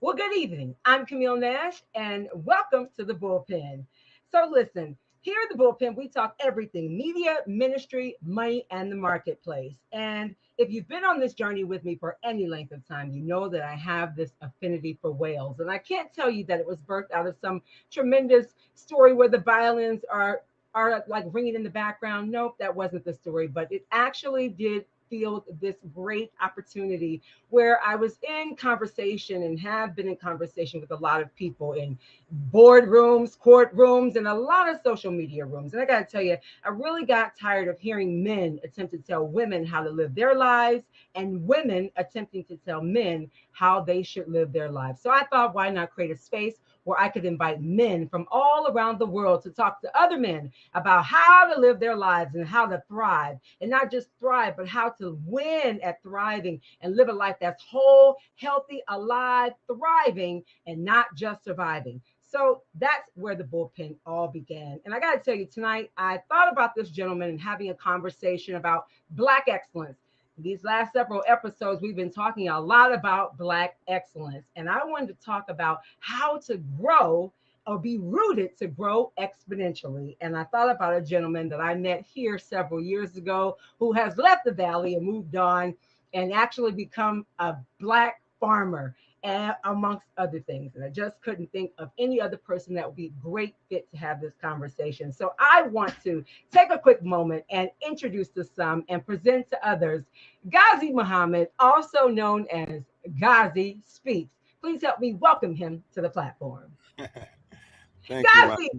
Well, good evening. I'm Camille Nash, and welcome to the Bullpen. So, listen, here at the Bullpen, we talk everything media, ministry, money, and the marketplace. And if you've been on this journey with me for any length of time, you know that I have this affinity for whales. And I can't tell you that it was birthed out of some tremendous story where the violins are like ringing in the background. Nope, that wasn't the story, but it actually did feel this great opportunity where I was in conversation and have been in conversation with a lot of people in boardrooms, courtrooms, and a lot of social media rooms. And I got to tell you, I really got tired of hearing men attempt to tell women how to live their lives and women attempting to tell men how they should live their lives. So I thought, why not create a space where I could invite men from all around the world to talk to other men about how to live their lives and how to thrive, and not just thrive, but how to win at thriving and live a life that's whole, healthy, alive, thriving, and not just surviving. So that's where the bullpen all began. And I got to tell you, tonight, I thought about this gentleman and having a conversation about Black excellence. These last several episodes, we've been talking a lot about Black excellence. And I wanted to talk about how to grow or be rooted to grow exponentially. And I thought about a gentleman that I met here several years ago who has left the Valley and moved on and actually become a Black farmer, and amongst other things. And I just couldn't think of any other person that would be a great fit to have this conversation. So I want to take a quick moment and introduce to some and present to others Ghazi Muhammad, also known as Ghazi Speaks. Please help me welcome him to the platform. Thank you, man. Ghazi,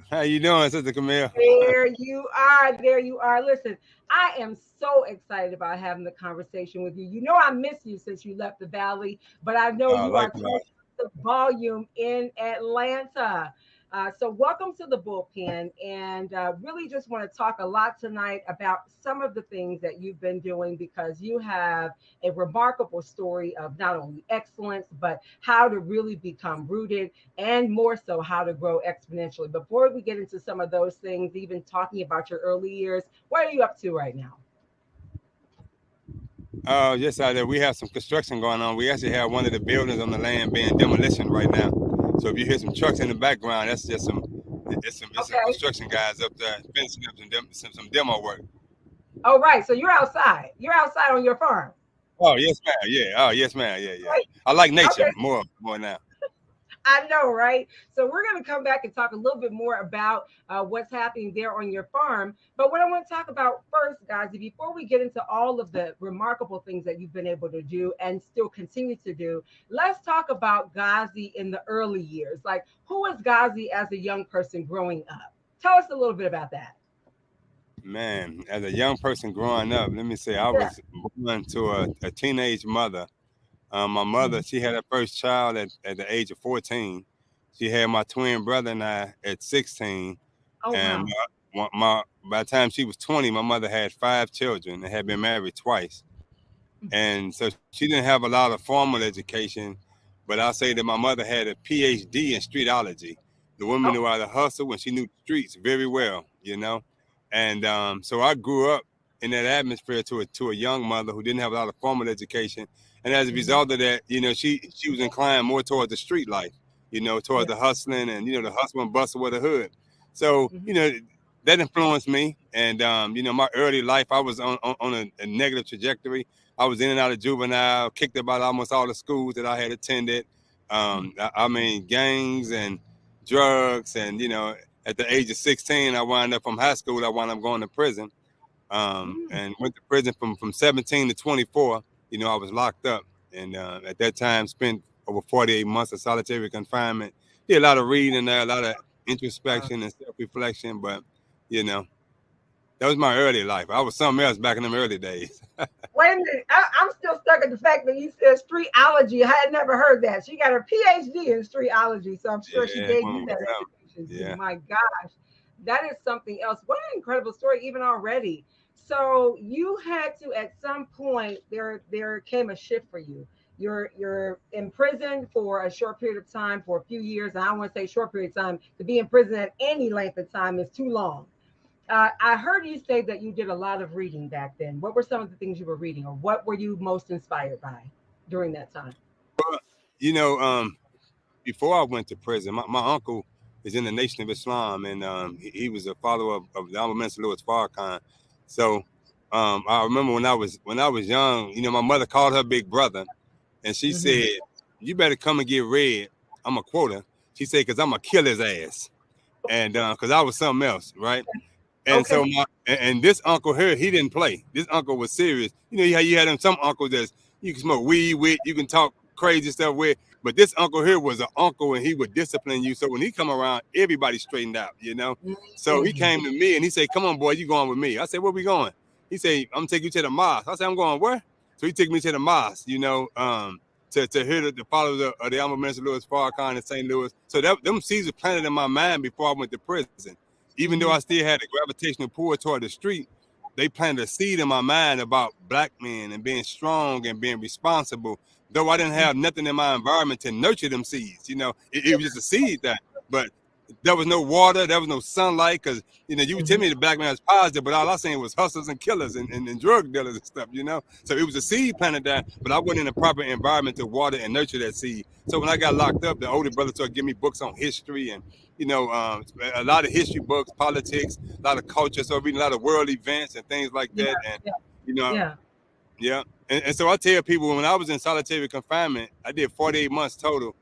How you doing, Sister Camille? there you are. There you are. Listen, I am so excited about having the conversation with you. You know, I miss you since you left the Valley, but I know you are Likewise. turning up the volume in Atlanta. So, welcome to the bullpen. And really just want to talk a lot tonight about some of the things that you've been doing because you have a remarkable story of not only excellence, but how to really become rooted and more so how to grow exponentially. Before we get into some of those things, even talking about your early years, what are you up to right now? Yes, out there we have some construction going on. We actually have one of the buildings on the land being demolition right now. So if you hear some trucks in the background, that's just some Okay. construction guys up there finishing up some demo work. All right. So you're outside. You're outside on your farm. Oh yes, ma'am. Yeah. Oh yes, ma'am. Yeah, yeah. Right. I like nature Okay. more now. I know, right? So we're going to come back and talk a little bit more about what's happening there on your farm. But what I want to talk about first, guys, before we get into all of the remarkable things that you've been able to do and still continue to do, let's talk about Ghazi in the early years. Like, who was Ghazi as a young person growing up? Tell us a little bit about that. Man, as a young person growing up, let me say I Yeah. was born to a teenage mother. My mother, Mhm. she had her first child at the age of 14. She had my twin brother and I at 16. Oh, And wow. by the time she was 20, my mother had five children and had been married twice. And so she didn't have a lot of formal education, but I'll say that my mother had a PhD in streetology. The woman Oh, knew how to hustle and she knew the streets very well. And so I grew up in that atmosphere to a young mother who didn't have a lot of formal education. And as a mhm. result of that, she was inclined more towards the street life, Yeah. toward the hustling and, the hustle and bustle with the hood. So, Mhm. that influenced me. And, my early life, I was on a negative trajectory. I was in and out of juvenile, kicked about almost all the schools that I had attended. I mean, gangs and drugs. And, at the age of 16, I wound up from high school, I wound up going to prison, Mhm. and went to prison from 17 to 24. I was locked up. And at that time, spent over 48 months of solitary confinement. Did a lot of reading there, a lot of Wow. introspection and self-reflection. But, you know, that was my early life. I was something else back in them early days. Wait a minute. I'm still stuck at the fact that you said streetology. I had never heard that. She got her PhD in streetology, so I'm sure she Yeah, gave you woman that was out. education too. Yeah. My gosh, that is something else. What an incredible story, even already. So you had to, at some point, there came a shift for you. You're in prison for a short period of time, for a few years. And I don't want to say short period of time. To be in prison at any length of time is too long. I heard you say that you did a lot of reading back then. What were some of the things you were reading, or what were you most inspired by during that time? you know, before I went to prison, my uncle is in the Nation of Islam, and he was a follower of the Honorable Minister Louis Farrakhan. So I remember when I was young, my mother called her big brother, and she Mm-hmm. said, "You better come and get read." I'm a quoter. She said, "Cause I'm gonna kill his ass," and cause I was something else, right? And Okay. so and this uncle here, he didn't play. This uncle was serious. How you had them some uncles that you can smoke weed with, you can talk crazy stuff with. But this uncle here was an uncle, and he would discipline you. So when he come around, everybody straightened out. So he Mm-hmm. came to me and he said, "Come on, boy, you going with me?" I said, "Where we going?" He said, "I'm gonna take you to the mosque." I said, "I'm going where?" So he took me to the mosque. To hear the followers of the Alma Minister Louis Farrakhan in St. Louis. So them seeds were planted in my mind before I went to prison. Even though Mm-hmm. I still had a gravitational pull toward the street, they planted a seed in my mind about black men and being strong and being responsible. Though I didn't have nothing in my environment to nurture them seeds, it was just a seed that. But there was no water, there was no sunlight, because you would tell Mm-hmm. me the black man was positive, but all I seen was hustlers and killers and drug dealers and stuff. So it was a seed planted there, but I wasn't in a proper environment to water and nurture that seed. So when I got locked up, the older brother started giving me books on history and a lot of history books, politics, a lot of culture. So reading a lot of world events and things like Yeah. that. And Yeah. you know, Yeah. yeah. And so I tell people when I was in solitary confinement, I did 48 months total.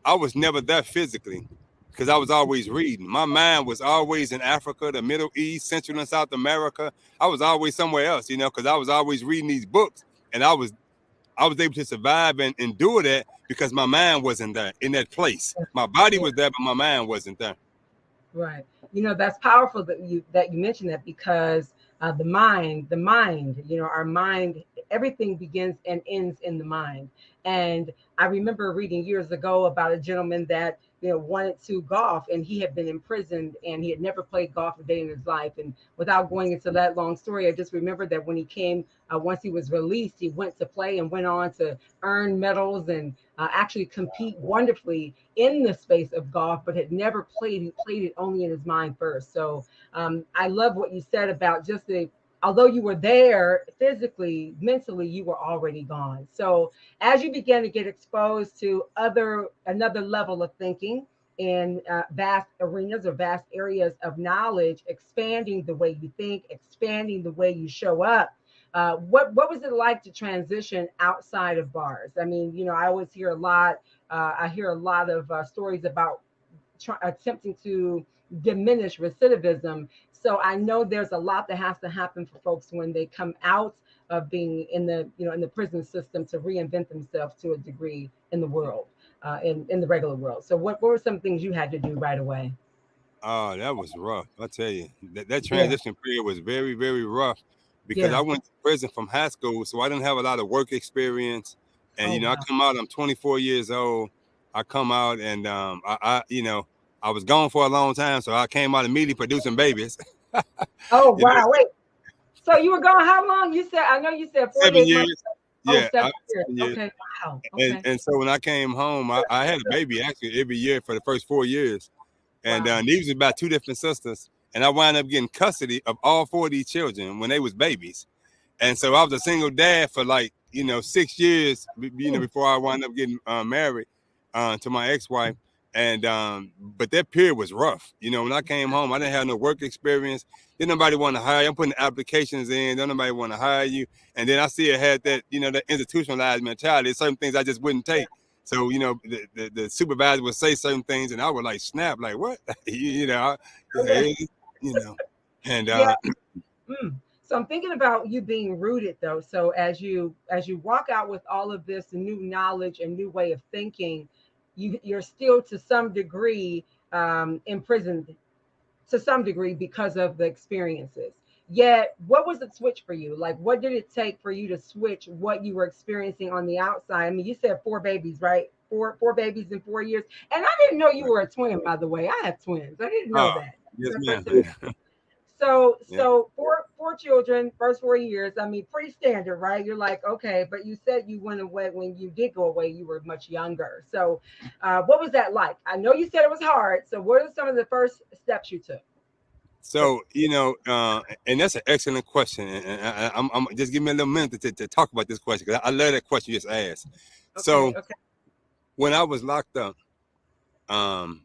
I was never there physically because I was always reading. My mind was always in Africa, the Middle East, Central and South America. I was always somewhere else, because I was always reading these books, and I was able to survive and endure that because my mind wasn't there in that place. My body Yeah. was there, but my mind wasn't there. Right. That's powerful that you mentioned that, because the mind, our mind, everything begins and ends in the mind. And I remember reading years ago about a gentleman that wanted to golf, and he had been imprisoned, and he had never played golf a day in his life. And without going into that long story, I just remember that when he came, once he was released, he went to play and went on to earn medals and actually compete wonderfully in the space of golf, but had never played. He played it only in his mind first. So I love what you said about just although you were there physically, mentally, you were already gone. So as you began to get exposed to another level of thinking in vast arenas or vast areas of knowledge, expanding the way you think, expanding the way you show up. What was it like to transition outside of bars? I mean, I always hear a lot. I hear a lot of stories about attempting to diminish recidivism. So I know there's a lot that has to happen for folks when they come out of being in the prison system to reinvent themselves to a degree in the world, in the regular world. So what were some things you had to do right away? Oh, that was rough. I tell you, that Yeah, transition period was very, very rough because yeah. I went to prison from high school, so I didn't have a lot of work experience. And Oh I wow. come out, I'm 24 years old. I come out, and I was gone for a long time, so I came out immediately producing babies. Oh you know, wow. Wait. So you were gone how long? You said, I know you said seven 48 months. years. Oh, Yeah, 7 years. 7 years. Okay. Wow. And Okay. and so when I came home, I had a baby actually every year for the first 4 years. And Wow. these was about two different sisters. And I wound up getting custody of all four of these children when they was babies. And so I was a single dad for 6 years, Hmm. before I wound up getting married to my ex-wife. And but that period was rough. When I came home, I didn't have no work experience. Didn't nobody want to hire you. I'm putting applications in. Don't nobody want to hire you. And then I still had that institutionalized mentality. Certain things I just wouldn't take. So the supervisor would say certain things, and I would snap, like what, Okay. you know, and Yeah. Mm. So I'm thinking about you being rooted though. So as you walk out with all of this new knowledge and new way of thinking, you're still to some degree imprisoned to some degree because of the experiences. Yet, what was the switch for you? Like, what did it take for you to switch what you were experiencing on the outside? I mean, you said four babies, right? Four babies in 4 years, and I didn't know you were a twin. By the way, I have twins. I didn't know oh that. yes, The first ma'am. thing. So Yeah. so four children, first 4 years. I mean, pretty standard, right? You're like, okay, but you said you went away when you did go away. You were much younger. So, what was that like? I know you said it was hard. So, what are some of the first steps you took? To, So and that's an excellent question, and I'm just give me a little minute to talk about this question because I love that question you just asked. okay, So okay. when I was locked up, um,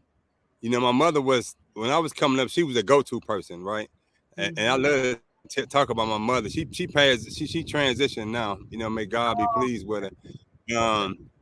my mother was, when I was coming up, she was a go-to person, right? And I Mm-hmm. love to talk about my mother. She transitioned now. May God be pleased with her.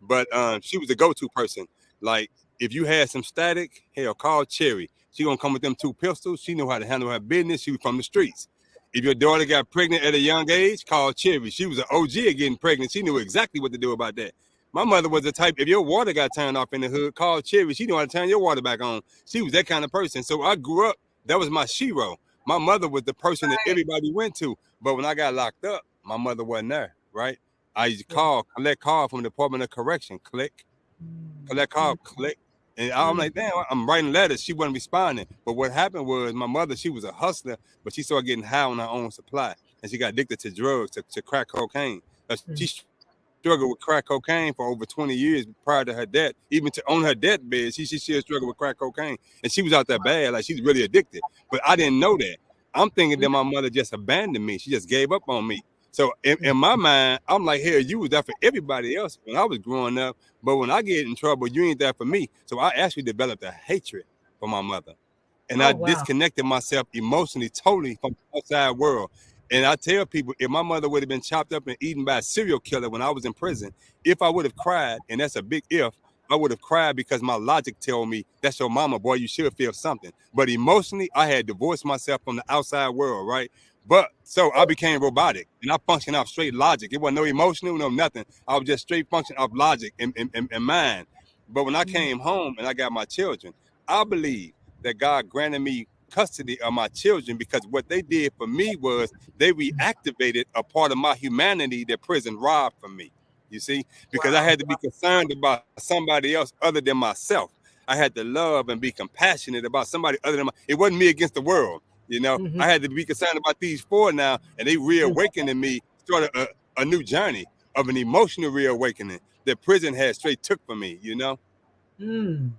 But she was a go-to person. Like, if you had some static, hell, call Cherry. She gonna come with them two pistols. She knew how to handle her business. She was from the streets. If your daughter got pregnant at a young age, call Cherry. She was an OG at getting pregnant. She knew exactly what to do about that. My mother was the type, if your water got turned off in the hood, call Cherry. She knew how to turn your water back on. She was that kind of person. So I grew up, that was my shero. My mother was the person that Right. everybody went to. But when I got locked up, my mother wasn't there, right? I used to Yeah. collect call from the Department of Correction, collect call, Mm-hmm. click. And I'm like, damn, I'm writing letters. She wasn't responding. But what happened was my mother, she was a hustler, but she started getting high on her own supply. And she got addicted to drugs, to crack cocaine. She struggled with crack cocaine for over 20 years prior to her death. Even to on her deathbed, she still struggled with crack cocaine. And she was out there bad, like she's really addicted. But I didn't know that. I'm thinking that my mother just abandoned me. She just gave up on me. So in my mind, I'm like, hell, you was there for everybody else when I was growing up. But when I get in trouble, you ain't there for me. So I actually developed a hatred for my mother. And Oh I wow. disconnected myself emotionally totally from the outside world. And I tell people, if my mother would have been chopped up and eaten by a serial killer when I was in prison, if I would have cried, and that's a big if, I would have cried because my logic told me that's your mama, boy, you should feel something. But emotionally, I had divorced myself from the outside world, right? But so I became robotic and I functioned off straight logic. It wasn't no emotional, no nothing. I was just straight function off logic and mind. But when I Mm-hmm. came home and I got my children, I believe that God granted me custody of my children because what they did for me was they reactivated a part of my humanity that prison robbed from me. You see, because I Wow. had to be concerned about somebody else other than myself. I had to love and be compassionate about somebody other than my. It wasn't me against the world. Mm-hmm. I had to be concerned about these four now, and they reawakening me, started a new journey of an emotional reawakening that prison had straight took from me. Mm.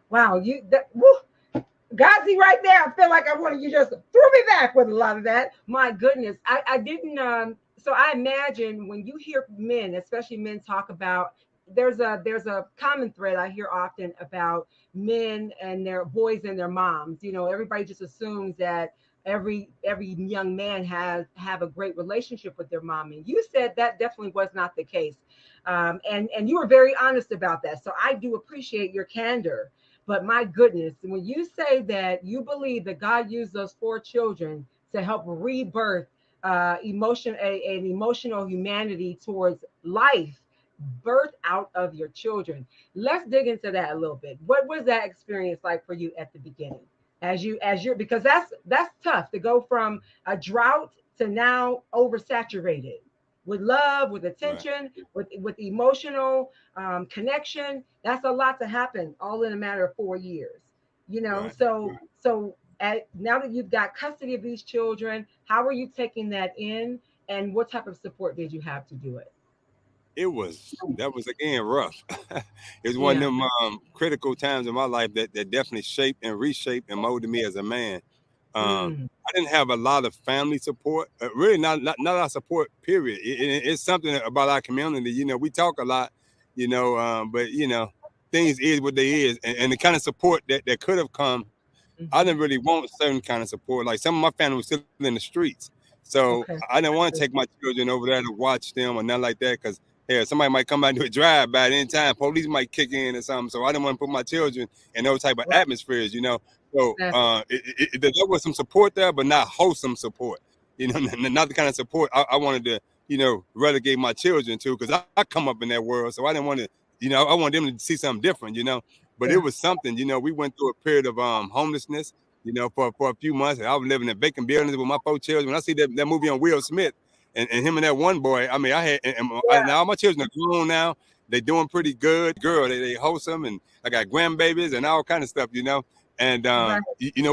Wow. Ghazi right there. I feel like I wanted you just threw me back with a lot of that. My goodness. I didn't so I imagine when you hear men, especially men talk about there's a common thread I hear often about men and their boys and their moms. Everybody just assumes that every young man has have a great relationship with their mom. And you said that definitely was not the case. And you were very honest about that. So I do appreciate your candor. But my goodness, when you say that you believe that God used those four children to help rebirth an emotional humanity towards life, birth out of your children. Let's dig into that a little bit. What was that experience like for you at the beginning? As you're because that's tough to go from a drought to now oversaturated with love, with Right, attention, with emotional connection. That's a lot to happen all in a matter of 4 years. right. Now that you've got custody of these children, how are you taking that in, and what type of support did you have to do it? That was again rough. It was one of Yeah. them critical times in my life that definitely shaped and reshaped and molded me as a man. Mm, I didn't have a lot of family support, really not our support. Period. It's something about our community. We talk a lot, but things is what they is, and the kind of support that could have come. I didn't hmm really want certain kind of support. Like some of my family was still in the streets, so Okay. I didn't want to take my children over there to watch them or nothing like that because yeah, somebody might come out and do a drive by at any time. Police might kick in or something. So I didn't want to put my children in those type of Right. atmospheres. So Exactly. there was some support there, but not wholesome support. Not the kind of support I wanted to, relegate my children to because I come up in that world. So I didn't want to, I wanted them to see something different. But it Yeah. was something, we went through a period of homelessness, for a few months. I was living in vacant buildings with my four children. When I see that movie on Will Smith, and him and that one boy. I mean, I had Yeah. now all my children are grown now. They doing pretty good. Girl, they wholesome, and I got grandbabies and all kind of stuff. And Right.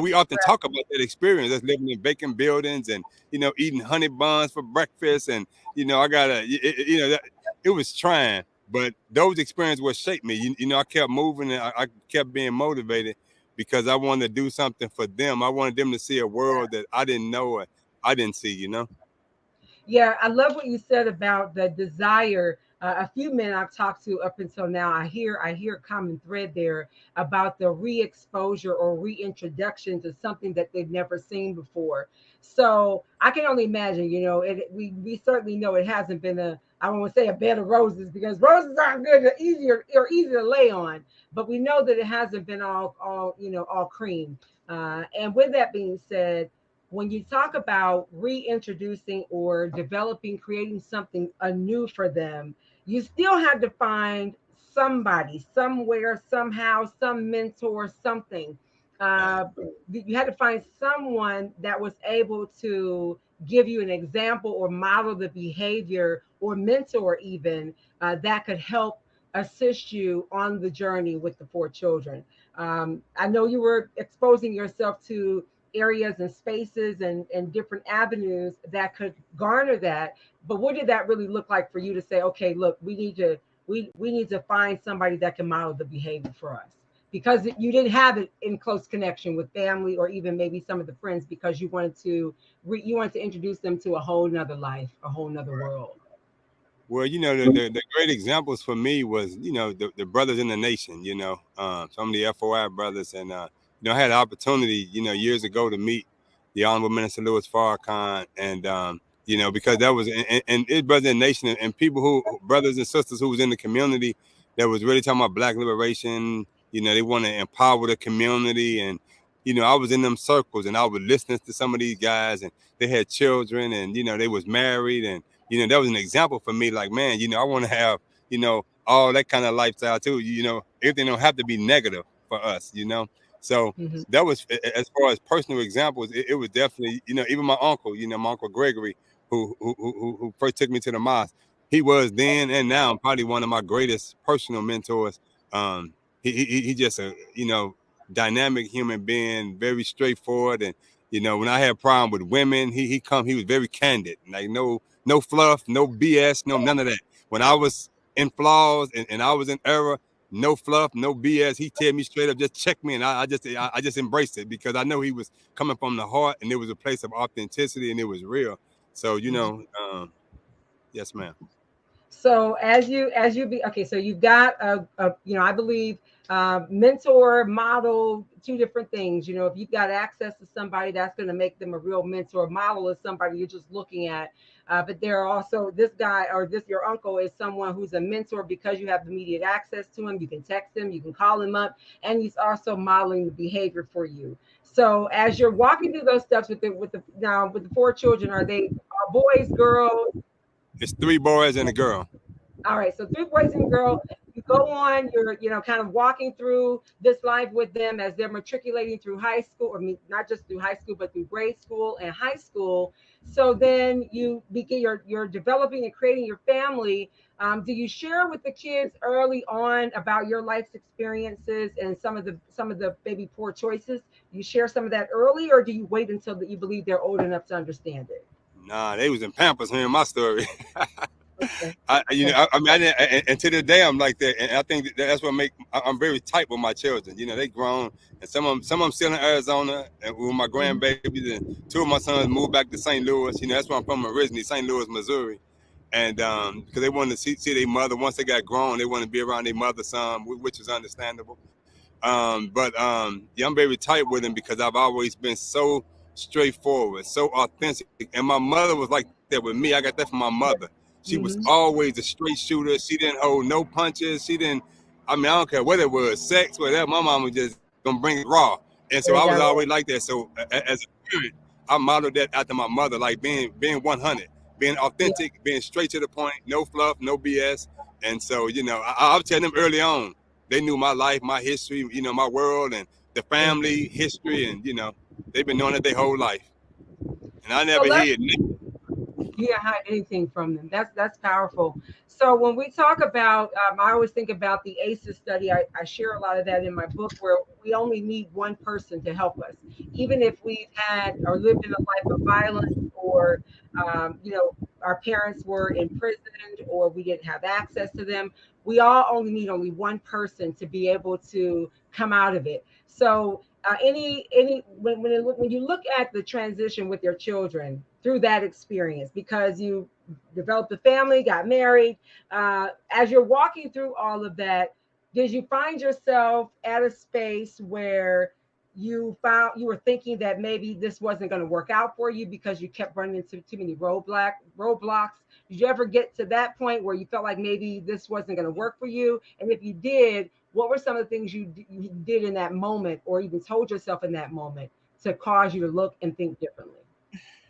we often talk about that experience, us living in vacant buildings and eating honey buns for breakfast. And I gotta, it was trying, but those experiences what shaped me. I kept moving and I kept being motivated because I wanted to do something for them. I wanted them to see a world that I didn't know or I didn't see. Yeah, I love what you said about the desire a few men I've talked to up until now, I hear a common thread there about the re-exposure or reintroduction to something that they've never seen before. So I can only imagine, we certainly know it hasn't been I won't say a bed of roses because roses aren't good or easy to lay on, but we know that it hasn't been all cream. And with that being said, when you talk about reintroducing or developing, creating something anew for them, you still had to find somebody, somewhere, somehow, some mentor, something. Right. Uh, you had to find someone that was able to give you an example or model the behavior or mentor, even that could help assist you on the journey with the four children. I know you were exposing yourself to areas and spaces and different avenues that could garner that, but what did that really look like for you to say, okay, look, we need to find somebody that can model the behavior for us, because you didn't have it in close connection with family or even maybe some of the friends, because you wanted to introduce them to a whole nother life, a whole nother world. Well, the great examples for me was, the brothers in the nation, some of the FOI brothers. And, I had the opportunity, years ago to meet the Honorable Minister Louis Farrakhan. And, because that was, and his brothers in the nation, and people brothers and sisters who was in the community that was really talking about Black liberation. They want to empower the community. And, I was in them circles and I was listening to some of these guys, and they had children, and, they was married. And, that was an example for me. Like, man, I want to have, all that kind of lifestyle too. Everything don't have to be negative for us. So Mm-hmm. that was, as far as personal examples, it was definitely, even my uncle, my uncle Gregory, who first took me to the mosque. He was then and now probably one of my greatest personal mentors. Um, he just a, dynamic human being, very straightforward. And, when I had a problem with women, he was very candid, like no fluff, no BS, no none of that. When I was in flaws and I was in error, no fluff, no BS. He tell me straight up, just check me, and I just embraced it because I know he was coming from the heart, and it was a place of authenticity, and it was real. So yes, ma'am. So as you be okay, so you've got I believe mentor, model, two different things. If you've got access to somebody, that's going to make them a real mentor. Model is somebody you're just looking at. But there are also this guy or this your uncle is someone who's a mentor because you have immediate access to him. You can text him, you can call him up, and he's also modeling the behavior for you. So as you're walking through those steps with the four children, are they boys, girls? It's three boys and a girl. All right, so three boys and a girl. You go on, you're kind of walking through this life with them as they're matriculating through high school, or not just through high school, but through grade school and high school. So then you begin, you're developing and creating your family. Do you share with the kids early on about your life's experiences and some of the maybe poor choices? You share some of that early, or do you wait until you believe they're old enough to understand it? Nah, they was in Pampers hearing my story. Okay. I mean, and to this day I'm like that, and I think that's what I'm very tight with my children. They grown, and some of them still in Arizona, and with my Mhm. grandbabies, and two of my sons moved back to St. Louis. That's where I'm from originally, St. Louis, Missouri. And because they wanted to see their mother. Once they got grown, they wanted to be around their mother some, which is understandable. But yeah, I'm very tight with him because I've always been so straightforward, so authentic. And my mother was like that with me. I got that from my mother. She was Mhm. always a straight shooter. She didn't hold no punches. She didn't. I mean, I don't care what it was, sex, whatever. My mom was just gonna bring it raw. And so I was Bring that always on. like that. So as a parent, I modeled that after my mother, like being 100, being Yeah. authentic, being straight to the point, no fluff, no BS. And so I'll tell them early on. They knew my life, my history, my world, and the Mhm. family history, and they've been knowing it their whole life. And I So never let's hid nothing. you can't hide anything from them. That's powerful. So when we talk about, I always think about the ACEs study. I share a lot of that in my book, where we only need one person to help us, even if we've had or lived in a life of violence, or our parents were imprisoned, or we didn't have access to them. We all only need only one person to be able to come out of it. So any when you look at the transition with your children through that experience, because you developed a family, got married. As you're walking through all of that, did you find yourself at a space where you found you were thinking that maybe this wasn't going to work out for you because you kept running into too many roadblocks? Did you ever get to that point where you felt like maybe this wasn't going to work for you? And if you did, what were some of the things you did in that moment, or even told yourself in that moment to cause you to look and think differently?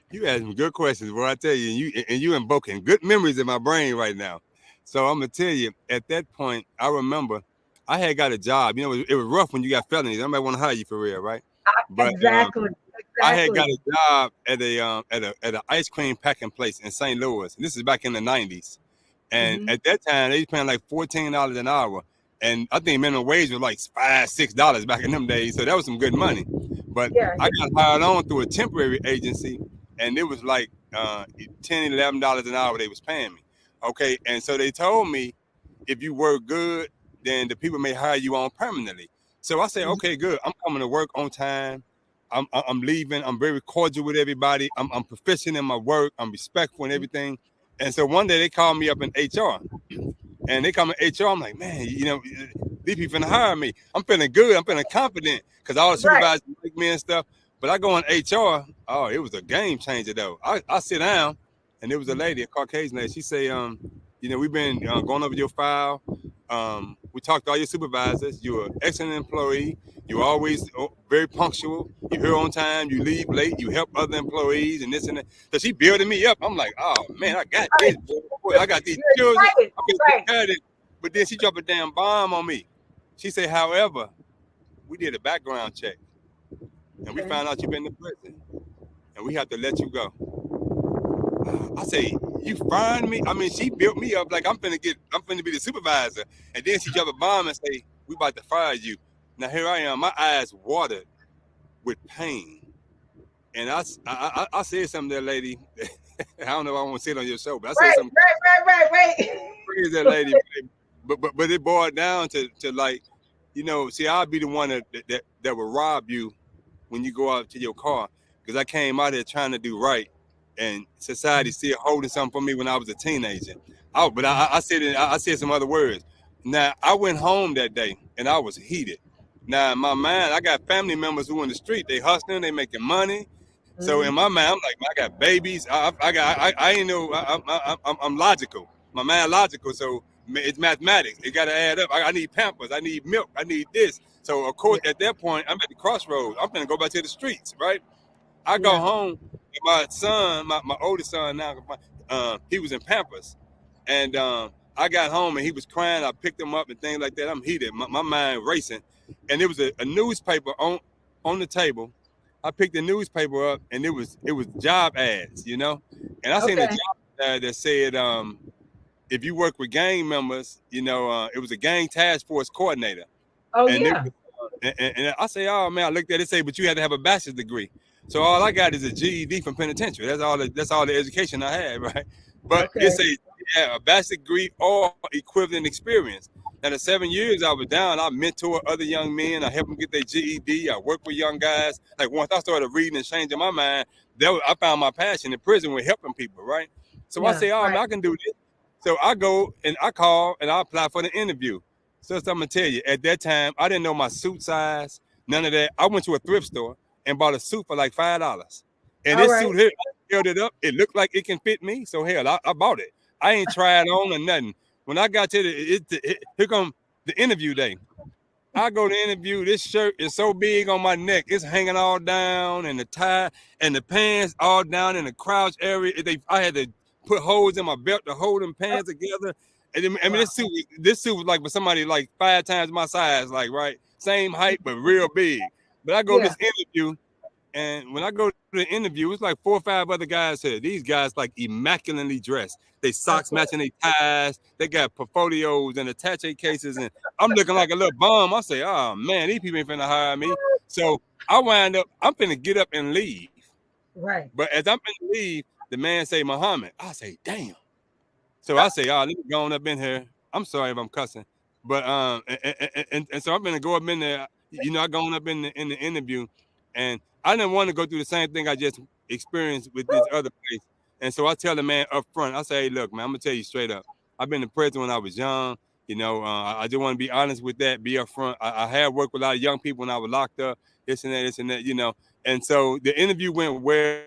You asked me good questions, boy. I tell you, and you invoking good memories in my brain right now. So I'm gonna tell you, at that point, I remember I had got a job. You know, it was rough when you got felonies. Nobody want to hire you for real, right? But Exactly. I had got Exactly. a job at an ice cream packing place in St. Louis. And this is back in the '90s. And Hmm. at that time, they was paying like $14 an hour. And I think minimum wage was like $5, $6 back in them days. So that was some good money. But Yeah. I got hired on through a temporary agency, and it was like $10, $11 an hour they was paying me. Okay, and so they told me if you work good, then the people may hire you on permanently. So I said, Mhm. okay, good. I'm coming to work on time. I'm leaving. I'm very cordial with everybody. I'm proficient in my work. I'm respectful and everything. And so one day they called me up in HR, and they come in HR. I'm like, man, these people finna hire me. I'm feeling good. I'm feeling confident because all the Right. supervisors like me and stuff. But I go in HR. Oh, it was a game changer though. I sit down, and there was a lady, a Caucasian lady. She say, we've been going over your file. We talked to all your supervisors. You're an excellent employee. You're always very punctual. You're here on time. You leave late. You help other employees and this and that. So she building me up. I'm like, oh man, I got Right. this. Boy. I got these You're children. excited. I'm gonna take Right. care of it. But then she dropped a damn bomb on me. She said, however, we did a background check and we Okay. found out you've been to prison and we have to let you go. I say, you fired me? I mean, she built me up like I'm finna be the supervisor. And then she drop a bomb and say, we about to fire you. Now here I am, my eyes watered with pain. And I said something to that lady. I don't know if I want to say it on your show, but I said Right. something Right. crazy to that lady. But it boiled down to like, see, I'll be the one that will rob you when you go out to your car because I came out there trying to do right, and society still holding something for me when I was a teenager. But I said some other words. Now I went home that day and I was heated. Now in my mind, I got family members who in the street. They hustling, they making money. So in Mhm. my mind, I'm like, I got babies. I ain't know. I'm logical. My mind logical. So it's mathematics. It got to add up. I need Pampers. I need milk. I need this. So of course, Yeah. at that point, I'm at the crossroads. I'm gonna go back to the streets, right? I go Yeah. home. And my son, my oldest son now, he was in Pampers, and I got home and he was crying. I picked him up and things like that. I'm heated. My mind racing, and there was a newspaper on the table. I picked the newspaper up and it was job ads, and I seen a Okay. job ad that said if you work with gang members, it was a gang task force coordinator. Oh And they yeah. and I say, oh man, I looked at it, say, but you had to have a bachelor's degree. So all I got is a GED from penitentiary. That's all the education I had, right? But Okay. it's a bachelor's degree or equivalent experience. Now the 7 years I was down, I mentor other young men. I help them get their GED. I work with young guys. Like once I started reading and changing my mind, I found my passion in prison with helping people, right? So I Yeah. say, oh Right. man, I can do this. So I go and I call and I apply for the interview. So I'm gonna tell you, at that time, I didn't know my suit size, none of that. I went to a thrift store and bought a suit for like $5. And All this right. suit here, I held it up. It looked like it can fit me. So hell, I bought it. I ain't tried on or nothing. When I got to here come the interview day. I go to interview. This shirt is so big on my neck, it's hanging all down, and the tie and the pants all down in the crouch area. I had to put holes in my belt to hold them pants together. And then, I mean, Wow. this suit was like for somebody like 5 times my size, like right, same height but real big. But I go to Yeah. this interview, and when I go to the interview, it's like 4 or 5 other guys here. These guys like immaculately dressed. They Of socks matching course. their ties. They got portfolios and attache cases, and I'm looking like a little bum. I say, oh man, these people ain't finna hire me. So I wind up, I'm finna get up and leave. Right. But as I'm finna leave, the man say Muhammad. I say, damn. So Uh, I say, oh, let me go on up in here. I'm sorry if I'm cussing, but and so I'm gonna go up in there. I going up in the interview, and I didn't want to go through the same thing I just experienced with this other place. And so I tell the man up front, I say, hey, look, man, I'm gonna tell you straight up. I've been in prison when I was young. I just want to be honest with that, be upfront. I had worked with a lot of young people when I was locked up, this and that. And so the interview went well.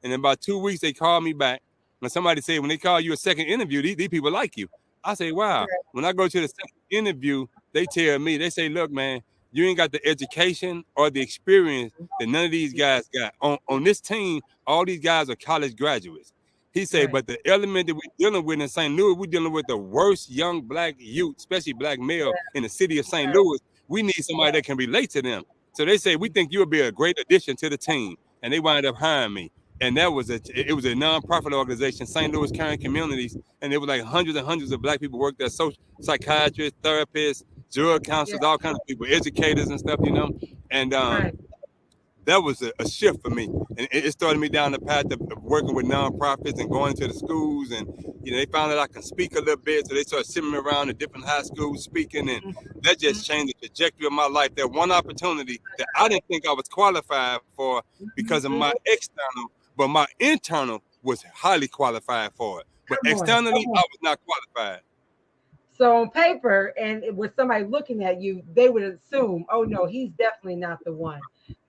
And in about 2 weeks, they called me back. And somebody said, when they call you a second interview, these people like you. I say, wow. Right. When I go to the second interview, they tell me, they say, look, man, you ain't got the education or the experience that none of these guys got. On this team, all these guys are college graduates. He said, Right. but the element that we're dealing with in St. Louis, we're dealing with the worst young black youth, especially black male in the city of St. Right. Louis. We need somebody that can relate to them. So they say, we think you'll be a great addition to the team. And they wind up hiring me. And it was a nonprofit organization, St. Louis Caring Communities, and there was like hundreds and hundreds of black people work there, social psychiatrists, therapists, drug Yeah. counselors, all kinds of people, educators and stuff. And Right. that was a shift for me, and it started me down the path of working with nonprofits and going to the schools, and they found out I can speak a little bit, so they started sending me around to different high schools speaking, and that Mhm. just changed the trajectory of my life. That one opportunity that I didn't think I was qualified for because of my Mhm. external, but my internal was highly qualified for it. But Come on. externally, I was not qualified. So on paper, and with somebody looking at you, they would assume, oh no, he's definitely not the one.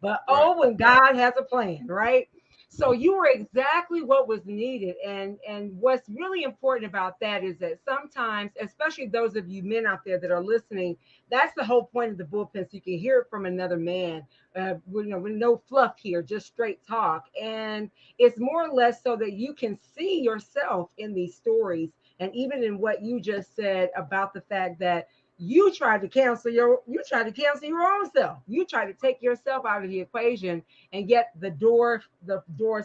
But Right, oh, when God has a plan, right? So you were exactly what was needed. And what's really important about that is that sometimes, especially those of you men out there that are listening, that's the whole point of the bullpen. So you can hear it from another man. With no fluff here, just straight talk. And it's more or less so that you can see yourself in these stories, and even in what you just said about the fact that you tried to cancel your own self. You tried to take yourself out of the equation, and yet the door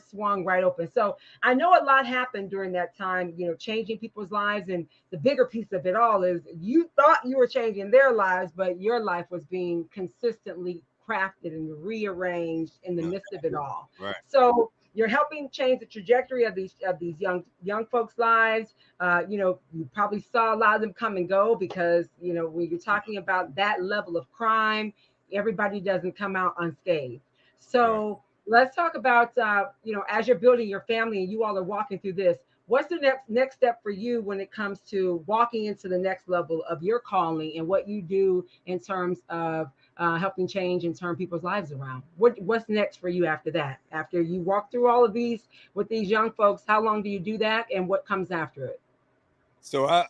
swung right open. So I know a lot happened during that time, changing people's lives. And the bigger piece of it all is you thought you were changing their lives, but your life was being consistently crafted and rearranged in the right, midst of it all. right. So you're helping change the trajectory of these young folks' lives. You probably saw a lot of them come and go, because when you're talking about that level of crime, everybody doesn't come out unscathed. Right. So let's talk about as you're building your family and you all are walking through this. What's the next step for you when it comes to walking into the next level of your calling and what you do in terms of helping change and turn people's lives around? What's next for you after that? After you walk through all of these with these young folks, how long do you do that, and what comes after it? So I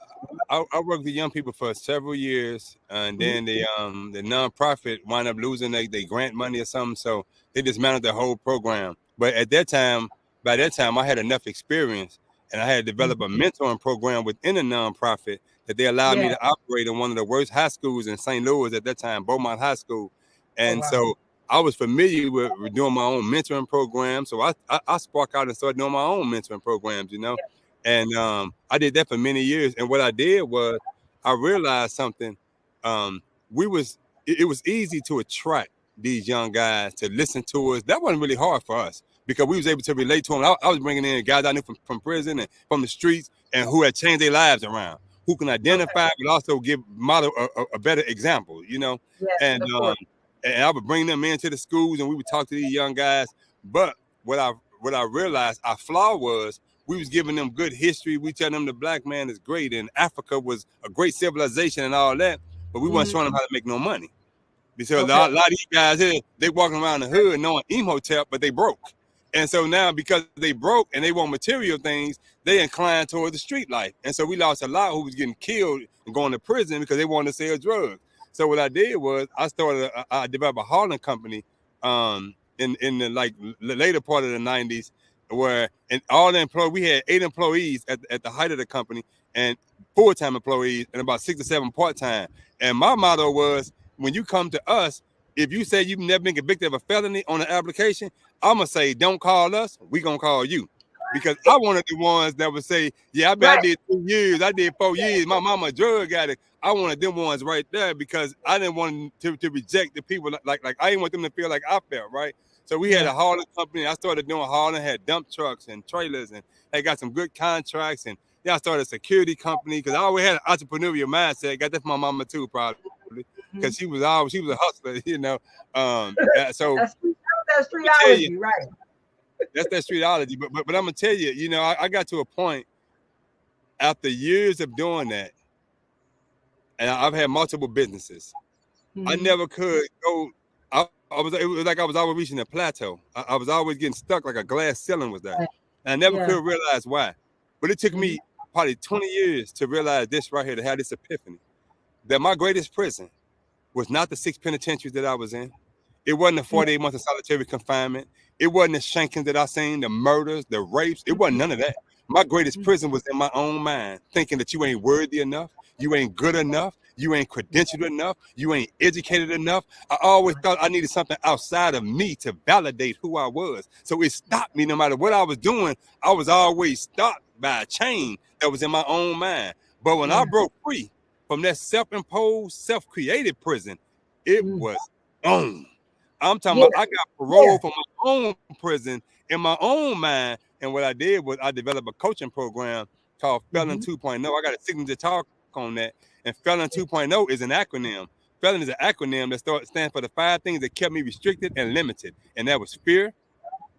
worked with young people for several years, and Mhm. then the nonprofit wound up losing they grant money or something, so they dismantled the whole program. But by that time, I had enough experience, and I had developed a Mhm. mentoring program within the nonprofit that they allowed me Yeah. to operate in one of the worst high schools in St. Louis at that time, Beaumont High School, Oh and wow. so I was familiar with doing my own mentoring program. So I spark out and started doing my own mentoring programs. And I did that for many years. And what I did was I realized something. Um, it was easy to attract these young guys to listen to us. That wasn't really hard for us because we was able to relate to them. I was bringing in guys I knew from prison and from the streets and who had changed their lives around, who can Okay. identify but also give model a better example. Yes, And of course. and I would bring them into the schools and we would talk to these young guys. But what I what I realized our flaw was we was giving them good history. We tell them the black man is great and Africa was a great civilization and all that, but we weren't Hmm. showing them how to make no money. Because Okay. a lot of these guys here, they walking around the hood knowing Imhotep, but they broke. And so now because they broke and they want material things, they incline toward the street life. And so we lost a lot who was getting killed and going to prison because they wanted to sell drugs. So what I did was I developed a hauling company in the like later part of the 90s where and all the employees we had 8 employees at the height of the company and full-time employees and about 6 or 7 part-time. And my motto was when you come to us, if you say you've never been convicted of a felony on an application, I'm gonna say don't call us. We gonna call you because I wanted the ones that would say, yeah, I Right. did 2 years, I did 4 years. My mama a drug addict. I wanted them ones right there because I didn't want to reject the people like I didn't want them to feel like I felt right. So we had Yeah. a hauling company. I started doing hauling, had dump trucks and trailers, and I got some good contracts. And then I started a security company because I always had an entrepreneurial mindset. Got that from my mama too, probably because Mhm. she was a hustler. So That's let me tell you, streetology, right? That's that streetology. But I'm gonna tell you, I got to a point after years of doing that, and I've had multiple businesses. I Mm-hmm. never could go. It was like I was always reaching a plateau. I was always getting stuck like a glass ceiling was there. Right. And I never Yeah. could realize why. But it took Mm-hmm. me probably 20 years to realize this right here, to have this epiphany that my greatest prison was not the 6 penitentiaries that I was in. It wasn't the Yeah. 48 months of solitary confinement. It wasn't the shankings that I seen, the murders, the rapes. It wasn't none of that. My greatest prison was in my own mind, thinking that you ain't worthy enough, you ain't good enough, you ain't credentialed enough, you ain't educated enough. I always thought I needed something outside of me to validate who I was. So it stopped me no matter what I was doing. I was always stopped by a chain that was in my own mind. But when I Yeah. broke free from that self-imposed, self-created prison, it Mm. was on. I'm talking Yeah. about I got Yeah. parole from my own prison in my own mind. And what I did was I developed a coaching program called Felon Mm-hmm. 2.0. I got a signature talk on that. And Felon 2.0 is an acronym. Felon is an acronym that stands for the 5 things that kept me restricted and limited. And that was fear,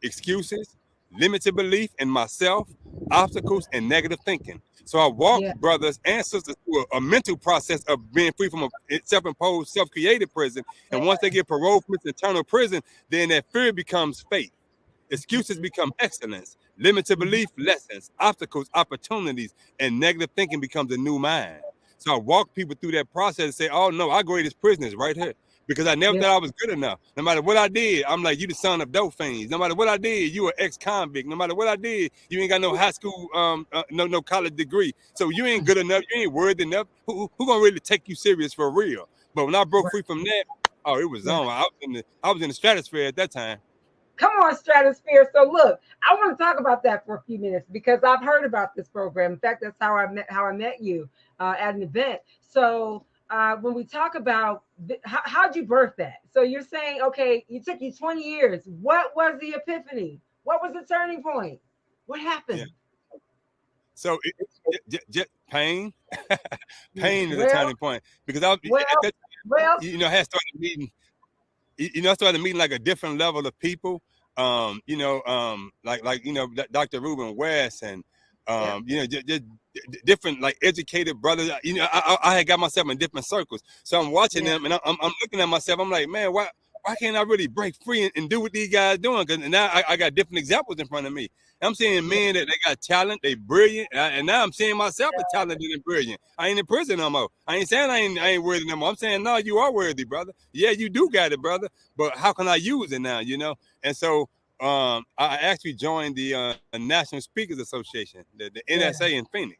excuses, limited belief in myself, obstacles, and negative thinking. So I walk Yeah. brothers and sisters through a mental process of being free from a self-imposed, self-created prison. And once they get parole from this internal prison, then that fear becomes faith. Excuses become excellence. Limited Mm-hmm. belief lessons. Obstacles, opportunities, and negative thinking becomes a new mind. So I walk people through that process and say, oh no, our greatest prison is right here. Because I never Yeah. thought I was good enough. No matter what I did, I'm like, you the son of dope fiends. No matter what I did, you an ex-convict. No matter what I did, you ain't got no high school, no college degree. So you ain't good enough. You ain't worthy enough. Who gonna really take you serious for real? But when I broke Right. free from that, oh, it was Yeah. on. I was in the stratosphere at that time. Come on, Stratosphere. So look, I want to talk about that for a few minutes because I've heard about this program. In fact, that's how I met you at an event. So when we talk about how'd you birth that? So you're saying, okay, it took you 20 years. What was the epiphany? What was the turning point? What Yeah. happened? So pain, pain is a Well, turning point because I was well, at that, well. I had started meeting I started meeting like a different level of people. Dr. Reuben West and Yeah, just different like educated brothers. I had got myself in different circles, so I'm watching yeah, them and I'm looking at myself. I'm like, man, why can't I really break free and do what these guys doing? Because now I got different examples in front of me. I'm seeing yeah, men that they got talent, they brilliant, and now I'm seeing myself as talented and brilliant. I ain't in prison no more. I ain't saying I ain't worthy no more. I'm saying no, you are worthy, brother. Yeah, you do got it, brother. But how can I use it now? And so I actually joined the National Speakers Association, the yeah. NSA in Phoenix,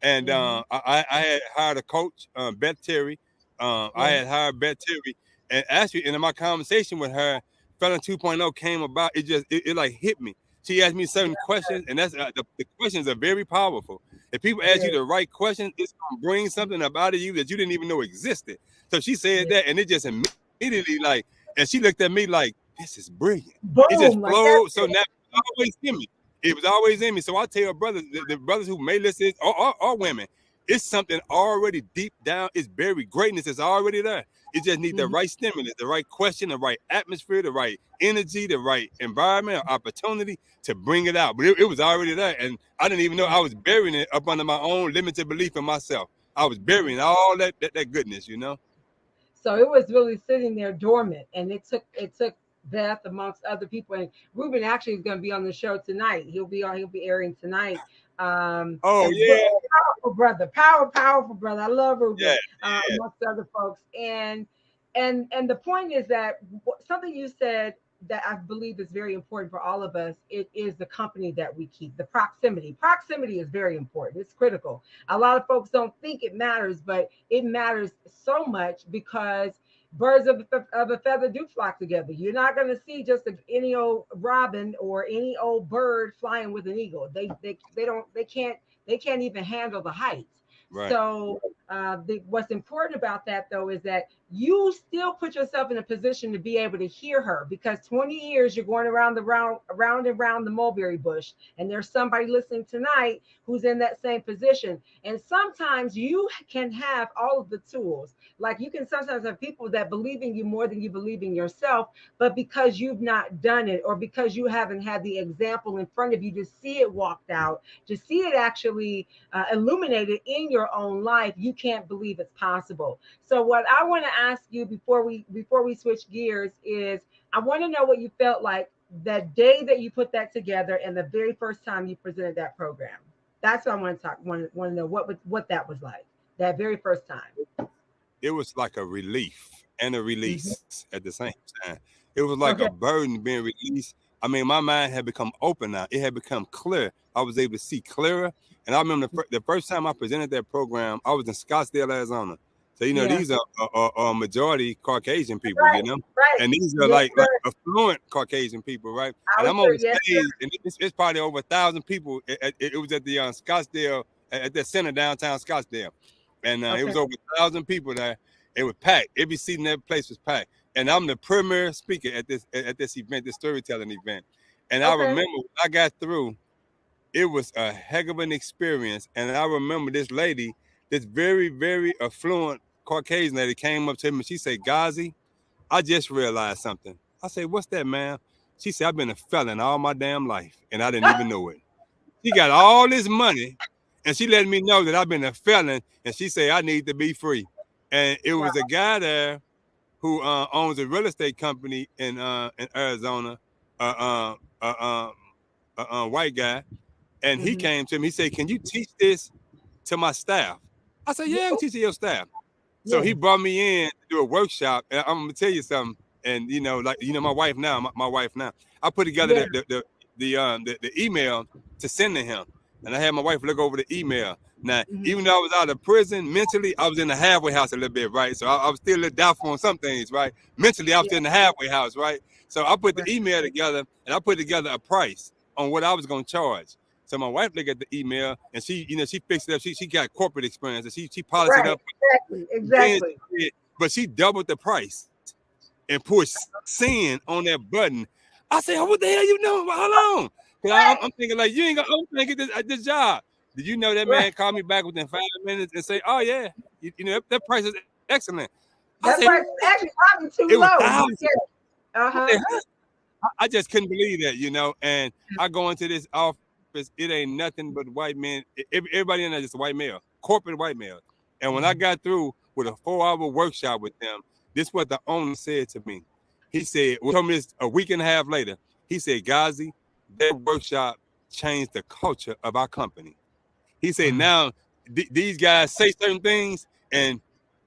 and Mm-hmm. I had hired a coach, Beth Terry. I Yeah, had hired Beth Terry, and actually, in my conversation with her, Felon 2.0 came about. It like hit me. She asked me certain questions, and that's the questions are very powerful. If people ask you very. the right questions, it's gonna bring something up out of you that you didn't even know existed. So she said Yeah. that, and it just immediately like, and she looked at me like, "This is brilliant." It just Boom, like flowed. So that's now it. it's always in me. It was always in me. So I tell brothers, the brothers who may listen, or women, it's something already deep down. It's buried. Greatness is already there. It just needs the Mhm. right stimulus, the right question, the right atmosphere, the right energy, the right environment or opportunity to bring it out. But it was already there. And I didn't even know I was burying it up under my own limited belief in myself. I was burying all that goodness. So it was really sitting there dormant, and it took Beth amongst other people. And Ruben actually is going to be on the show tonight. He'll be airing tonight. Oh As well, yeah, powerful brother, powerful brother. I love yeah, Ruben yeah. amongst other folks. And the point is that something you said that I believe is very important for all of us. It is the company that we keep, the proximity. Proximity is very important. It's critical. A lot of folks don't think it matters, but it matters so much because birds of a feather do flock together. You're not going to see just any old robin or any old bird flying with an eagle. They can't even handle the heights. Right. So what's important about that though is that you still put yourself in a position to be able to hear her, because 20 years you're going around and around the mulberry bush, and there's somebody listening tonight who's in that same position. And sometimes you can have all of the tools. Like, you can sometimes have people that believe in you more than you believe in yourself, but because you've not done it, or because you haven't had the example in front of you to see it walked out, to see it actually illuminated in your own life, you can't believe it's possible. So what I want to ask you before we switch gears is, I want to know what you felt like that day that you put that together and the very first time you presented that program. That's what I want to talk. Want to know what that was like that very first time. It was like a relief and a Hmm. release at the same time. It was like a Okay. burden being released. I mean, my mind had become open now. It had become clear. I was able to see clearer. And I remember the first time I presented that program, I was in Scottsdale, Arizona. So, Yeah. these are majority Caucasian people, Right. Right. and these are Yes, like sir. affluent Caucasian people, right? I And was I'm on sure. the Yes, sir. stage, and it's probably over 1,000 people. It was at the Scottsdale, at the center downtown Scottsdale. And it Okay. was over 1,000 people there. It was packed. Every seat in that place was packed. And I'm the premier speaker at this event, this storytelling event. And I Okay. remember when I got through, it was a heck of an experience. And I remember this lady, this very, very affluent Caucasian lady, came up to me. She said, "Ghazi, I just realized something." I said, "What's that, ma'am?" She said, "I've been a felon all my damn life, and I didn't even know it." She got all this money, and she let me know that I've been a felon, and she said I need to be free. And it Wow. was a guy there who owns a real estate company in Arizona, uh, uh, uh, white guy, and he Hmm. came to me. He said, "Can you teach this to my staff?" I said, "Yeah, I Yeah. can teach it to your staff." So Yeah. he brought me in to do a workshop, and I'm gonna tell you something. And like my wife now, my wife now, I put together Yeah. the email to send to him, and I had my wife look over the email. Now, Hmm. even though I was out of prison, mentally I was in the halfway house a little bit, right? So I was still a little doubtful on some things, right? Mentally, I was Yeah. still in the halfway house, right? So I put the Right. email together, and I put together a price on what I was gonna charge. So my wife looked at the email, and she fixed it up. She got corporate experience, and she polished it Right. up. Exactly. Then Exactly. but she doubled the price and pushed send on that button. I said, "Oh, what the hell you know? Hold on." Because Right. I'm thinking like, you ain't gonna, I'm trying to get this job. Did you know that Right. man called me back within 5 minutes and say, "Oh yeah, that price is excellent." I That said, price is "What?" actually probably It too was low, but thousands. yeah. Uh I huh. said, "Huh?" I just couldn't believe that, And I go into this office, it ain't nothing but white men. Everybody in there is a white male, corporate white male. And when I got through with a 4-hour workshop with them, this is what the owner said to me. He said, well, told me this a week and a half later. He said, "Ghazi, that workshop changed the culture of our company." He said, Wow. "Now these guys say certain things, and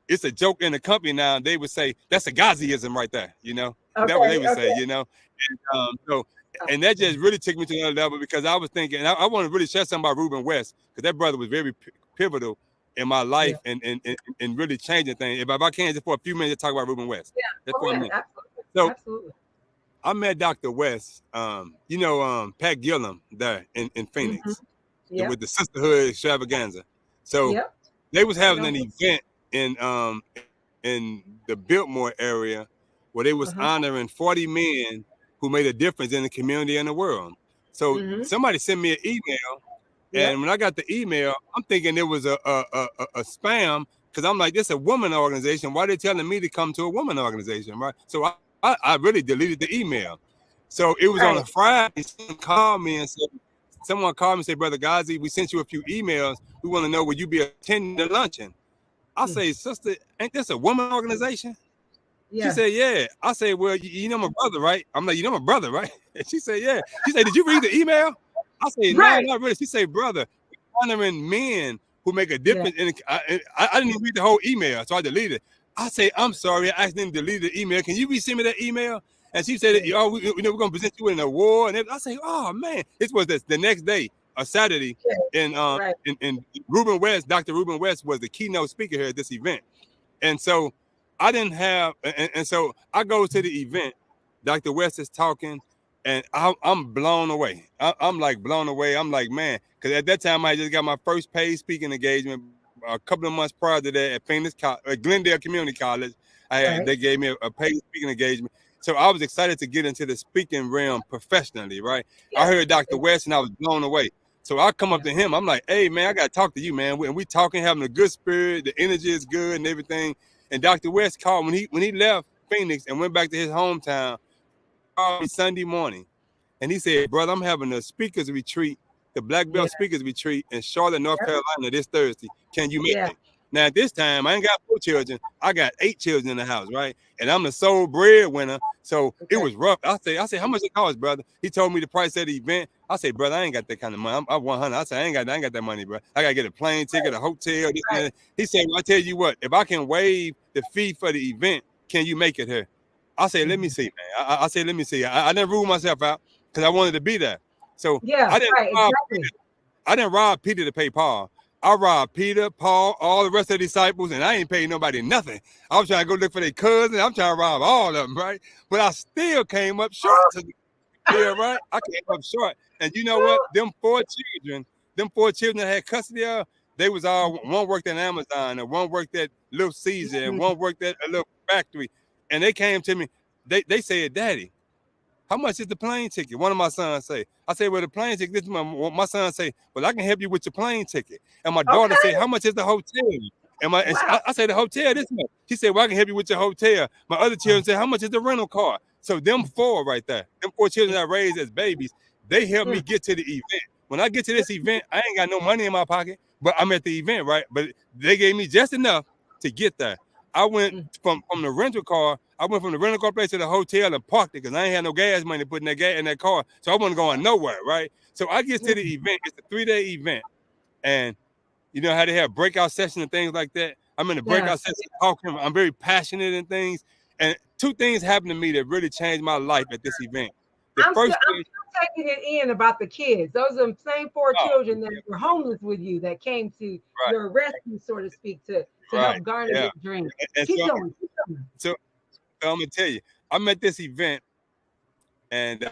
it's a joke in the company now. They would say that's a Ghaziism right there. That's what they Okay. would say. Okay. So Oh, and that just really took me to another level because I was thinking, I want to really share something about Ruben West because that brother was very pivotal in my yeah. life and really changing things. If I can, just for a few minutes, talk about Ruben West, Yeah. just Oh for a yeah. minute. Absolutely. So Absolutely. I met Dr. West, Pat Gillum there in Hmm. Phoenix Yep. with the Sisterhood Extravaganza. So Yep. they was I having know an him. event in the Biltmore area where they was Uh-huh. honoring 40 men who made a difference in the community and the world. So Hmm. somebody sent me an email, and Yep. when I got the email, I'm thinking it was a spam because I'm like, this is a woman organization. Why are they telling me to come to a woman organization, right? So I really deleted the email. So it was on a Right. Friday. Someone called me and said, "Brother Ghazi, we sent you a few emails. We want to know will you be attending the luncheon?" I Hmm. say, "Sister, ain't this a woman organization?" She Yeah. said, "Yeah." I said, "Well, you know my brother, right?" I'm like, "You know my brother, right?" And she said, "Yeah." She said, "Did you read the email?" I said, "No, Right. not really." She said, "Brother, we're honoring men who make a Yeah. difference." I didn't even read the whole email, so I deleted it. I say, "I'm sorry, I accidentally deleted the email. Can you resend me that email?" And she said, Yeah. "Oh, we're gonna present you with an award." And I say, "Oh man!" This was the next day, a Saturday, Yeah. and Right. Ruben West, Dr. Ruben West, was the keynote speaker here at this event. And so I didn't have, and so I go to the event. Dr. West is talking, and I'm blown away. I'm like blown away. I'm like, man, because at that time I just got my first paid speaking engagement a couple of months prior to that at Glendale Community College. Right. They gave me a paid speaking engagement. So I was excited to get into the speaking realm professionally, right? I Yeah. heard Dr. West and I was blown away. So I come up Yeah. to him. I'm like, hey, man, I got to talk to you, man. We talking, having a good spirit. The energy is good and everything. And Dr. West called when he left Phoenix and went back to his hometown. Called me Sunday morning. And he said, brother, I'm having a speakers retreat, the Black Yeah. Belt speakers retreat in Charlotte, North Yep. Carolina this Thursday. Can you make Yeah. it? Now, at this time, I ain't got 4 children. I got 8 children in the house, right? And I'm the sole breadwinner. So it Okay. was rough. I said, how much it cost, brother? He told me the price of the event. I said, brother, I ain't got that kind of money. I'm 100. I said, I ain't got that money, bro. I got to get a plane ticket, a hotel, this and Right. that. He said, well, I tell you what, if I can waive the fee for the event, can you make it here? I said, let me Mhm. see, man. I said, let me see. I never ruled myself out because I wanted to be there. So Yeah. I didn't Right. rob Exactly. Peter. I didn't rob Peter to pay Paul. I robbed Peter, Paul, all the rest of the disciples, and I ain't paid nobody nothing. I was trying to go look for their cousin. I'm trying to rob all of them, right? But I still came up short to the bill, right? I came up short. And you know what? Them four children that had custody of, they was all, one worked at Amazon, and one worked at Little Caesar, and one worked at a little factory. And they came to me, they said, Daddy, how much is the plane ticket? One of my sons say. I say, well, the plane ticket, this is my son say, well, I can help you with your plane ticket. And my daughter Okay. say, how much is the hotel? And Wow. I say, the hotel this much. She said, well, I can help you with your hotel. My other children say, how much is the rental car? So them four right there, them four children that I raised as babies, they helped me Mm. get to the event. When I get to this event, I ain't got no money in my pocket, but I'm at the event, right? But they gave me just enough to get there. I went Mm. from the rental car. I went from the rental car place to the hotel and parked it because I ain't had no gas money to put in that gas in that car. So I wasn't going nowhere, right? So I get to the event. It's a 3-day event, and you know how they have breakout sessions and things like that. I'm in the breakout Yes. session talking. I'm very passionate and things. And two things happened to me that really changed my life at this event. The first I'm thing, still taking it in about the kids. Those are the same four oh, children that were homeless with you that came to right, your rescue, so to speak, to right, help garner yeah. your dream. And Keep going. Keep going. so I'm gonna tell you, I'm at this event, and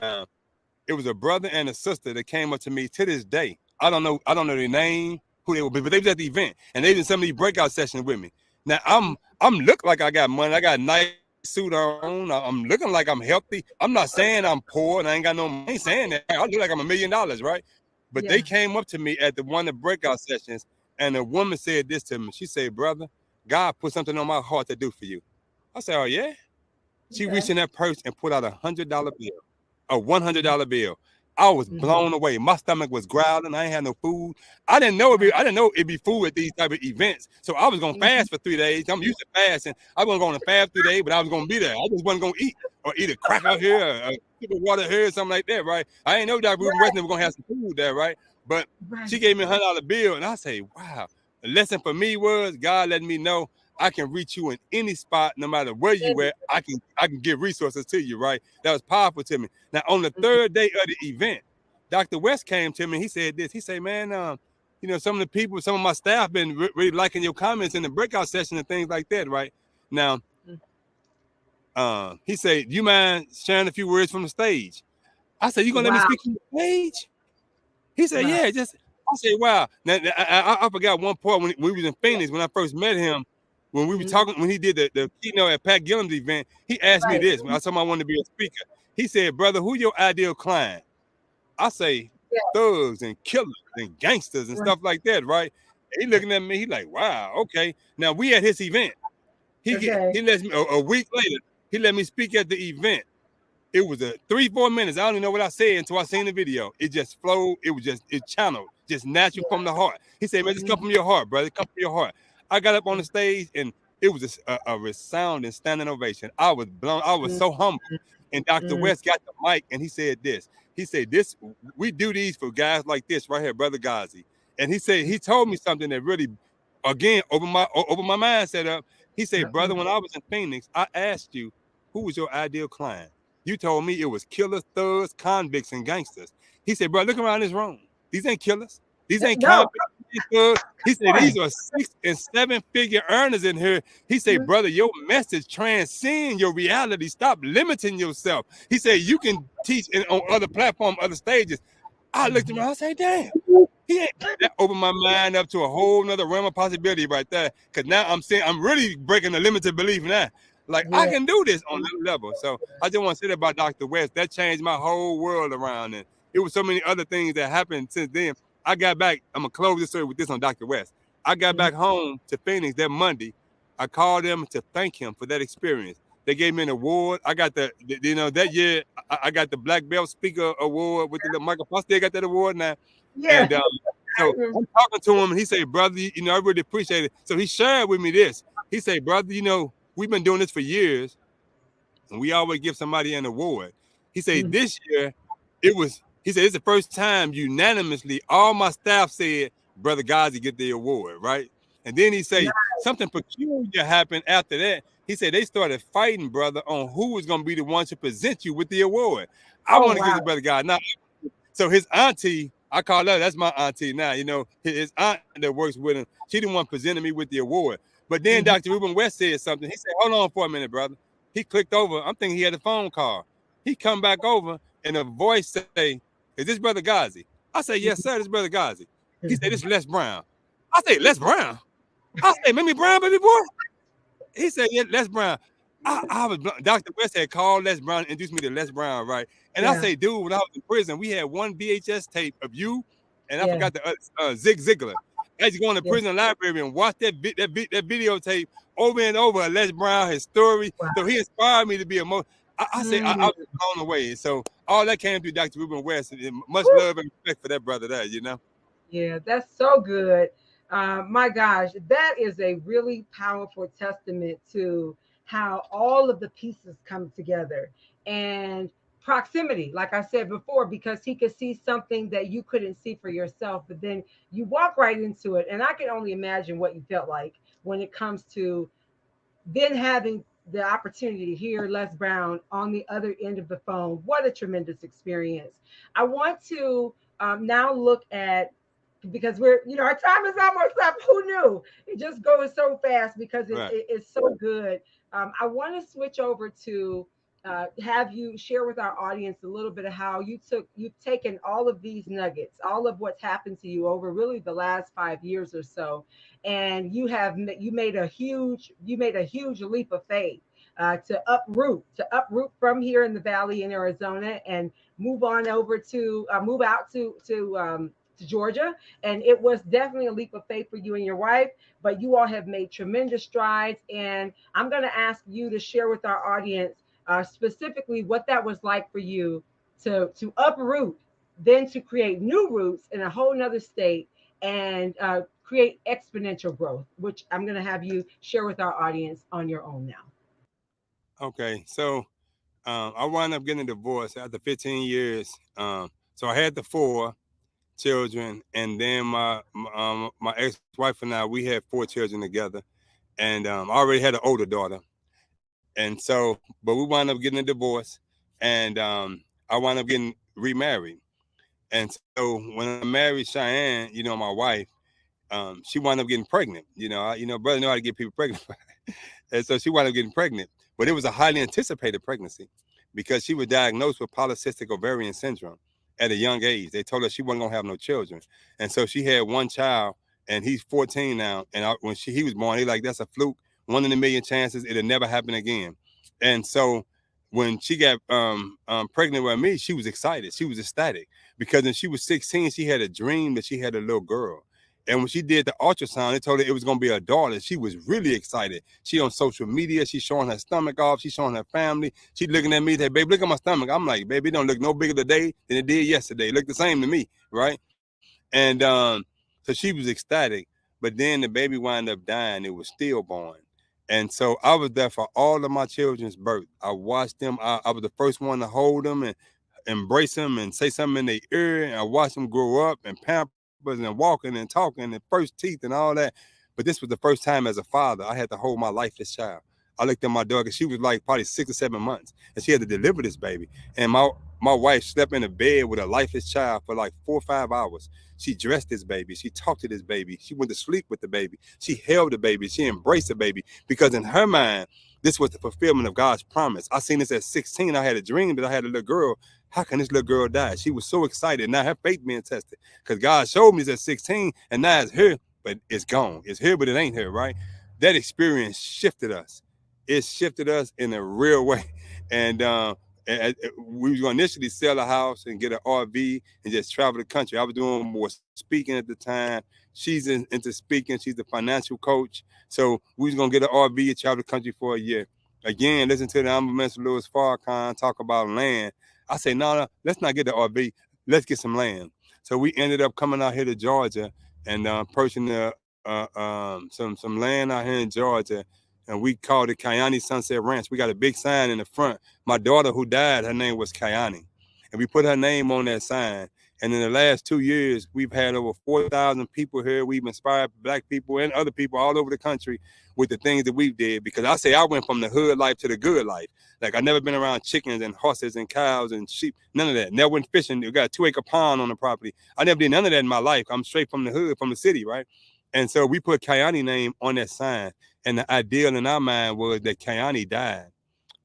it was a brother and a sister that came up to me to this day. I don't know their name, who they were, but they was at the event and they did some of these breakout sessions with me. Now I'm look like I got money. I got a nice suit on. I'm looking like I'm healthy. I'm not saying I'm poor and I ain't got no money. I ain't saying that. I look like I'm $1 million, right? But they Yeah. came up to me at the one of the breakout sessions, and a woman said this to me. She said, brother, God put something on my heart to do for you. I said, oh yeah? She reached Okay. in that purse and pulled out $100 bill, a Mhm. $100 bill. I was Mhm. blown away. My stomach was growling. I ain't had no food. I didn't know it'd be food at these type of events. So I was gonna Mhm. fast for 3 days. I'm used to fasting. I wasn't gonna fast 3 days, but I was gonna be there. I just wasn't gonna eat or eat a cracker here, or a sip of water here, or something like that, right? I ain't know that Ruben Right. Weston was gonna have some food there, right? But she Right. gave me $100 bill, and I say, wow. The lesson for me was God letting me know I can reach you in any spot, no matter where you at. I can give resources to you, right? That was powerful to me. Now, on the Mhm. third day of the event, Dr. West came to me. He said this. He said, man, you know, some of the people, some of my staff been really liking your comments in the breakout session and things like that, right? Now, he said, you mind sharing a few words from the stage? I said, you gonna let me Wow. speak from the stage? He said, Right. yeah, just, I said, wow. Now, I forgot one part when we was in Yeah. Phoenix, when I first met him, when we were Mhm. talking, when he did the keynote at Pat Gillen's event, he asked me Right. this, when I told him I wanted to be a speaker. He said, brother, who your ideal client? I say, Yeah. thugs and killers and gangsters and Right. stuff like that, right? And he looking at me, he like, wow, okay. Now we at his event. Okay. He lets me a week later, he let me speak at the event. It was a 3-4 minutes. I don't even know what I said until I seen the video. It just flowed. It channeled, just natural Yeah. from the heart. He said, man, just come Mhm. from your heart, brother. Come from your heart. I got up on the stage and it was a resounding standing ovation. I was blown. I was Mhm. so humble. And Dr. Mhm. West got the mic and he said this. He said, this, we do these for guys like this right here, Brother Ghazi. And he said, he told me something that really, again, over my mindset up. He said, brother, Mhm. when I was in Phoenix, I asked you, who was your ideal client? You told me it was killers, thugs, convicts, and gangsters. He said, bro, look around this room. These ain't killers. These ain't No. convicts. These thugs. He said, Come these on. are 6- and 7-figure earners in here. He said, Mhm. brother, your message transcends your reality. Stop limiting yourself. He said, you can teach on other platforms, other stages. I looked Mhm. around, I said, damn, he ain't. That opened my mind up to a whole nother realm of possibility right there. Cause now I'm saying I'm really breaking the limited belief now. Like I Yeah. can do this on that level. So I just want to say that about Dr. West. That changed my whole world around, and it was so many other things that happened since then. I got back. I'm gonna close this story with this on Dr. West. I got Mhm. back home to Phoenix that Monday. I called them to thank him for that experience. They gave me an award. I got that year I got the Black Belt Speaker Award with the little microphone. I still got that award now. Yeah. And I so remember. I'm talking to him, and he said, "Brother, I really appreciate it." So he shared with me this. He said, "Brother, we've been doing this for years, and we always give somebody an award." He said, Mhm. "This year, he said, it's the first time unanimously all my staff said, Brother Ghazi get the award, right?" And then he Nice. said, something peculiar happened after that. He said, they started fighting, brother, on who was going to be the one to present you with the award. I Oh want to give wow. the brother Ghazi. Now, so his auntie, I call her, that's my auntie now, his aunt that works with him, she the one presented me with the award. But then Mhm. Dr. Ruben West said something. He said, hold on for a minute, brother. He clicked over. I'm thinking he had a phone call. He come back over and a voice say, is this Brother Ghazi? I say, yes, sir, this Brother Ghazi. He said, this is Les Brown. I say, Les Brown? I say, Mammy Brown, baby boy? He said, yeah, Les Brown. I was Dr. West had called Les Brown, introduced me to Les Brown, right? And I Yeah. say, dude, when I was in prison, we had one VHS tape of you, and I Yeah. forgot the Zig Ziglar. I used to go in the Yeah. prison library and watch that videotape over and over. Les Brown, his story. Wow. So he inspired me to be a more. I say I Mm. was blown away. So all that came through Dr. Ruben West. And much Woo. love and respect for that brother there. Yeah, that's so good. My gosh, that is a really powerful testament to how all of the pieces come together and proximity, like I said before, because he could see something that you couldn't see for yourself, but then you walk right into it. And I can only imagine what you felt like when it comes to then having the opportunity to hear Les Brown on the other end of the phone. What a tremendous experience. I want to now look at, because our time is almost up. Who knew? It just goes so fast because Right. it's so good. I want to switch over to have you share with our audience a little bit of how you've taken all of these nuggets, all of what's happened to you over really the last 5 years or so, and you made a huge leap of faith to uproot from here in the valley in Arizona and move out to Georgia. And it was definitely a leap of faith for you and your wife, but you all have made tremendous strides. And I'm going to ask you to share with our audience specifically what that was like for you to uproot, then to create new roots in a whole nother state and create exponential growth, which I'm going to have you share with our audience on your own now. Okay. So I wound up getting a divorce after 15 years. So I had the four children, and then my ex-wife and I, we had four children together, and I already had an older daughter, and so but we wound up getting a divorce, and I wound up getting remarried, and so when I married Cheyenne, my wife, she wound up getting pregnant. Brother know how to get people pregnant. And so she wound up getting pregnant, but it was a highly anticipated pregnancy because she was diagnosed with polycystic ovarian syndrome at a young age. They told her she wasn't gonna have no children, and so she had one child, and he's 14 now. And when he was born, he like that's a fluke, 1 in a million chances, it'll never happen again. And so when she got pregnant with me, she was excited, she was ecstatic because when she was 16, she had a dream that she had a little girl. And when she did the ultrasound, they told her it was gonna be a daughter. She was really excited. She on social media, she's showing her stomach off, she's showing her family. She looking at me, say, baby, look at my stomach. I'm like, baby, it don't look no bigger today than it did yesterday. It looked the same to me, right? And so she was ecstatic, but then the baby wound up dying. It was stillborn. And so I was there for all of my children's birth. I watched them. I was the first one to hold them and embrace them and say something in their ear. And I watched them grow up and pampers and walking and talking and first teeth and all that. But this was the first time as a father I had to hold my lifeless child. I looked at my daughter, she was like probably 6 or 7 months, and she had to deliver this baby. And my wife slept in a bed with a lifeless child for like 4 or 5 hours. She dressed this baby. She talked to this baby. She went to sleep with the baby. She held the baby. She embraced the baby because in her mind, this was the fulfillment of God's promise. I seen this at 16. I had a dream that I had a little girl. How can this little girl die? She was so excited. Now her faith being tested because God showed me this at 16, and now it's here, but it's gone. It's here, but it ain't here, right? That experience shifted us. it shifted us in a real way. And we was going to initially sell a house and get an RV and just travel the country. I was doing more speaking at the time. She's into speaking. She's the financial coach. So we was going to get an RV and travel the country for a year. Again, listen to the Honorable Minister Louis Farrakhan talk about land. I say, no, let's not get the RV. Let's get some land. So we ended up coming out here to Georgia and purchasing some land out here in Georgia, and we called it Kayani Sunset Ranch. We got a big sign in the front. My daughter who died, her name was Kayani, and we put her name on that sign. And in the last 2 years, we've had over 4,000 people here. We've inspired Black people and other people all over the country with the things that we did. Because I say I went from the hood life to the good life. Like I never been around chickens and horses and cows and sheep. None of that. Never went fishing. We got a 2-acre pond on the property. I never did none of that in my life. I'm straight from the hood, from the city, right? And so we put Kayani name on that sign. And the ideal in our mind was that Kayani died,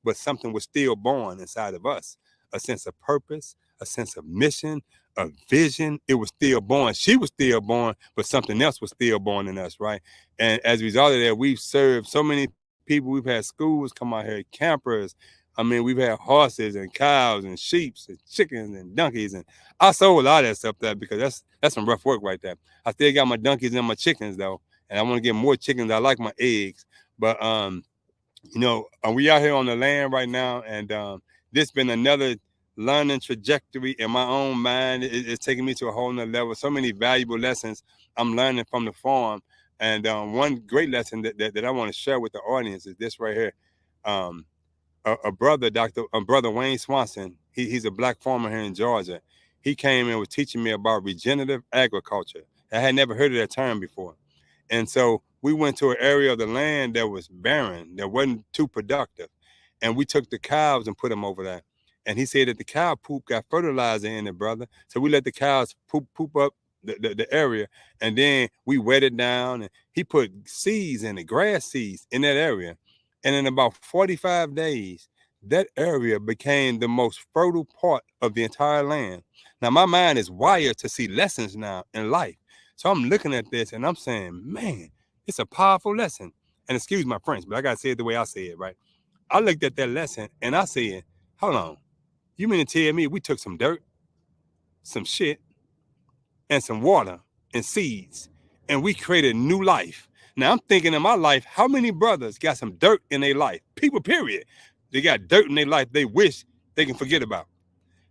but something was still born inside of us. A sense of purpose, a sense of mission, a vision. It was still born. She was still born, but something else was still born in us, right? And as a result of that, we've served so many people. We've had schools come out here, campers. I mean, we've had horses and cows and sheep and chickens and donkeys. And I sold a lot of that stuff there because that's some rough work right there. I still got my donkeys and my chickens though, and I want to get more chickens. I like my eggs, but we out here on the land right now, and this been another learning trajectory in my own mind. It's taking me to a whole nother level. So many valuable lessons I'm learning from the farm, and one great lesson that I want to share with the audience is this right here. Um, brother Wayne Swanson, he's a Black farmer here in Georgia. He came and was teaching me about regenerative agriculture. I had never heard of that term before. And so we went to an area of the land that was barren, that wasn't too productive. And we took the cows and put them over there. And he said that the cow poop got fertilizer in it, brother. So we let the cows poop up the area. And then we wet it down. And he put seeds in it, grass seeds in that area. And in about 45 days, that area became the most fertile part of the entire land. Now, my mind is wired to see lessons now in life. So I'm looking at this and I'm saying, man, it's a powerful lesson. And excuse my French, but I got to say it the way I say it, right? I looked at that lesson and I said, hold on. You mean to tell me we took some dirt, some shit, and some water and seeds, and we created new life? Now I'm thinking in my life, how many brothers got some dirt in their life? People, period. They got dirt in their life they wish they can forget about.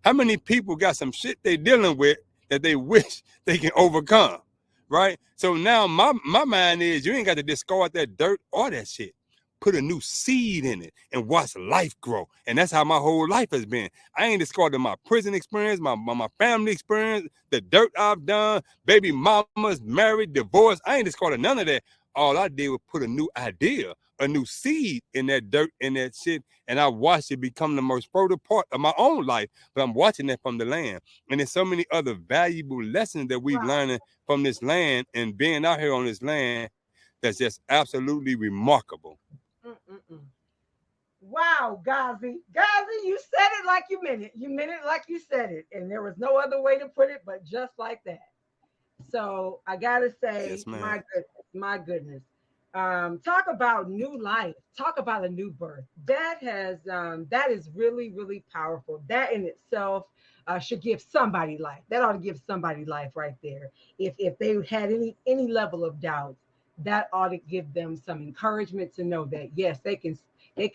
How many people got some shit they dealing with that they wish they can overcome? Right? So now my mind is you ain't got to discard that dirt or that shit. Put a new seed in it and watch life grow. And that's how my whole life has been. I ain't discarded my prison experience, my family experience, the dirt I've done, baby mamas, married, divorced. I ain't discarded none of that. All I did was put a new idea, a new seed in that dirt, in that shit, and I watched it become the most fertile part of my own life. But I'm watching that from the land. And there's so many other valuable lessons that we've learned from this land and being out here on this land that's just absolutely remarkable. Mm-mm-mm. Wow, Ghazi. Ghazi, you said it like you meant it. You meant it like you said it. And there was no other way to put it but just like that. So I gotta say, Yes, ma'am. my goodness, my goodness. Talk about new life. Talk about a new birth. That is really, really powerful. That in itself should give somebody life. That ought to give somebody life right there. If they had any level of doubt, that ought to give them some encouragement to know that yes, they can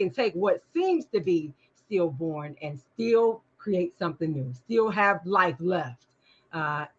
take what seems to be stillborn and still create something new, still have life left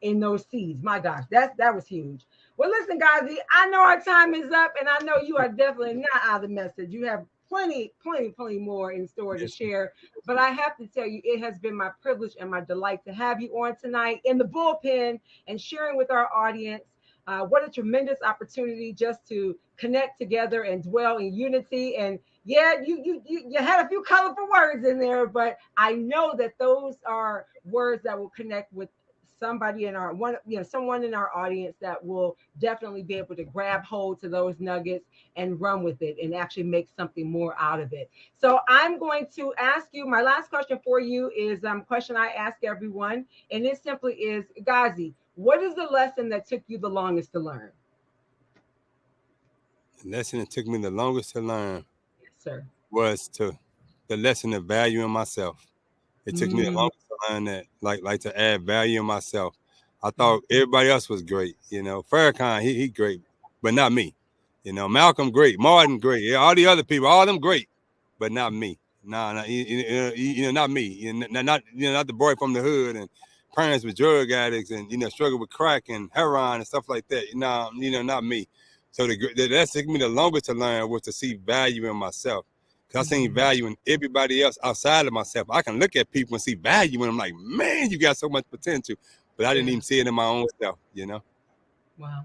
in those seeds. My gosh, that was huge. Well, listen, guys, I know our time is up, and I know you are definitely not out of the message. You have plenty, plenty, plenty more in store to Yes, share. But I have to tell you, it has been my privilege and my delight to have you on tonight in the bullpen and sharing with our audience. What a tremendous opportunity just to connect together and dwell in unity. And yeah, you had a few colorful words in there, but I know that those are words that will connect with somebody in our one, someone in our audience that will definitely be able to grab hold to those nuggets and run with it and actually make something more out of it. So I'm going to ask you, my last question for you is question I ask everyone, and it simply is, Ghazi, what is the lesson that took you the longest to learn? the lesson that took me the longest to learn. sir. was to the lesson of value in myself. It took me a Mm, long time to learn that, like to add value in myself. I yeah, thought everybody else was great. Farrakhan, he great, but not me. Malcolm great, Martin great, yeah, all the other people, all them great, but not me. Nah, nah, not me. Not the boy from the hood and parents with drug addicts and struggle with crack and heroin and stuff like that. Not me. So that took me the longest to learn was to see value in myself. Cause I seen mm, value in everybody else outside of myself. I can look at people and see value in them, like, man, you got so much potential. But I didn't yeah. even see it in my own self. Wow.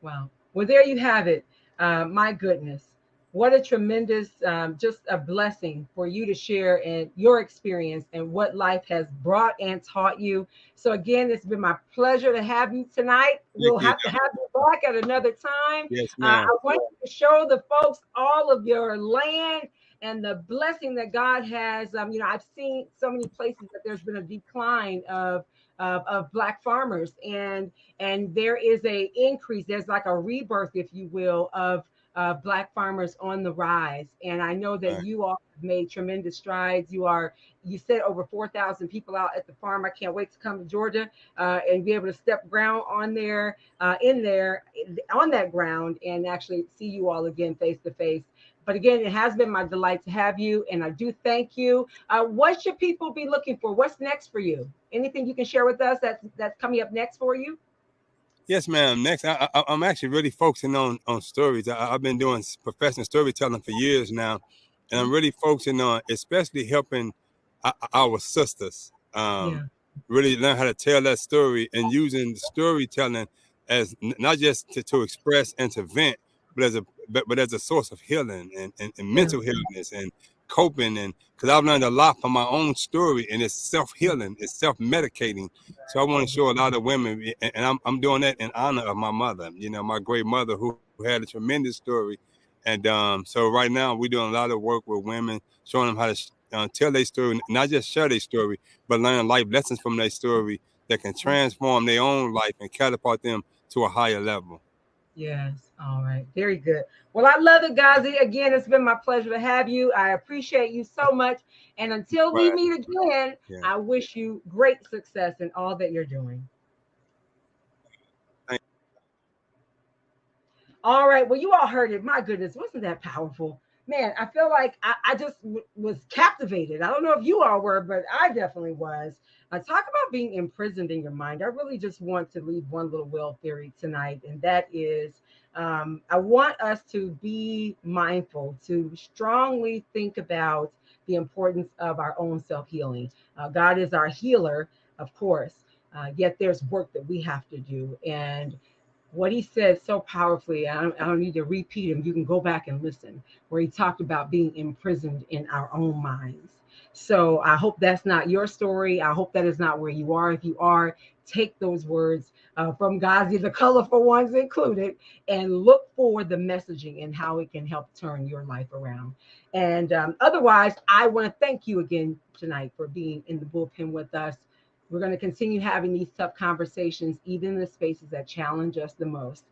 Wow. Well, there you have it. My goodness. What a tremendous, just a blessing for you to share and your experience and what life has brought and taught you. So, again, it's been my pleasure to have you tonight. Thank We'll you. have to have you back at another time. Yes, I ma'am. want you to show the folks all of your land and the blessing that God has. I've seen so many places that there's been a decline of Black farmers, and there is a increase. There's like a rebirth, if you will, of Black farmers on the rise. And I know that Right. you all have made tremendous strides. You said over 4,000 people out at the farm. I can't wait to come to Georgia and be able to step ground on there, in there, on that ground, and actually see you all again face to face. But again, it has been my delight to have you, and I do thank you. What should people be looking for? What's next for you? Anything you can share with us that's coming up next for you? Yes, ma'am. Next, I'm actually really focusing on stories. I've been doing professional storytelling for years now, and I'm really focusing on especially helping our sisters Yeah. really learn how to tell that story and using storytelling as not just to express and to vent, but as a source of healing and Yeah. mental healness and coping. And because I've learned a lot from my own story, and it's self healing, it's self medicating. So I want to show a lot of women, and I'm doing that in honor of my mother, my great mother who had a tremendous story. And so right now we're doing a lot of work with women, showing them how to tell their story, not just share their story, but learn life lessons from their story that can transform their own life and catapult them to a higher level. Yes. All right. Very good. Well, I love it, Ghazi. Again, it's been my pleasure to have you. I appreciate you so much. And until we Right. meet again, Yeah. I wish you great success in all that you're doing. Thank All right. Well, you all heard it. My goodness, wasn't that powerful? Man, I feel like I just was captivated. I don't know if you all were, but I definitely was. Talk about being imprisoned in your mind. I really just want to leave one little will theory tonight, and that is I want us to be mindful, to strongly think about the importance of our own self healing. God is our healer, of course, yet there's work that we have to do. And what he said so powerfully, I don't need to repeat him. You can go back and listen, where he talked about being imprisoned in our own minds. So I hope that's not your story. I hope that is not where you are. If you are, take those words from Ghazi, the colorful ones included, and look for the messaging and how it can help turn your life around. And otherwise, I want to thank you again tonight for being in the bullpen with us. We're going to continue having these tough conversations, even in the spaces that challenge us the most.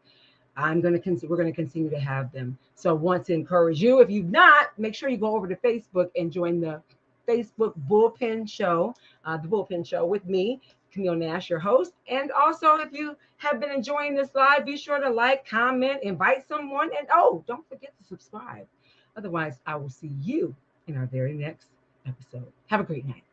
We're going to continue to have them. So I want to encourage you, if you've not, make sure you go over to Facebook and join the Facebook Bullpen Show, the Bullpen Show with me, Camille Nash, your host. And also, if you have been enjoying this live, be sure to like, comment, invite someone, and oh, don't forget to subscribe. Otherwise, I will see you in our very next episode. Have a great night.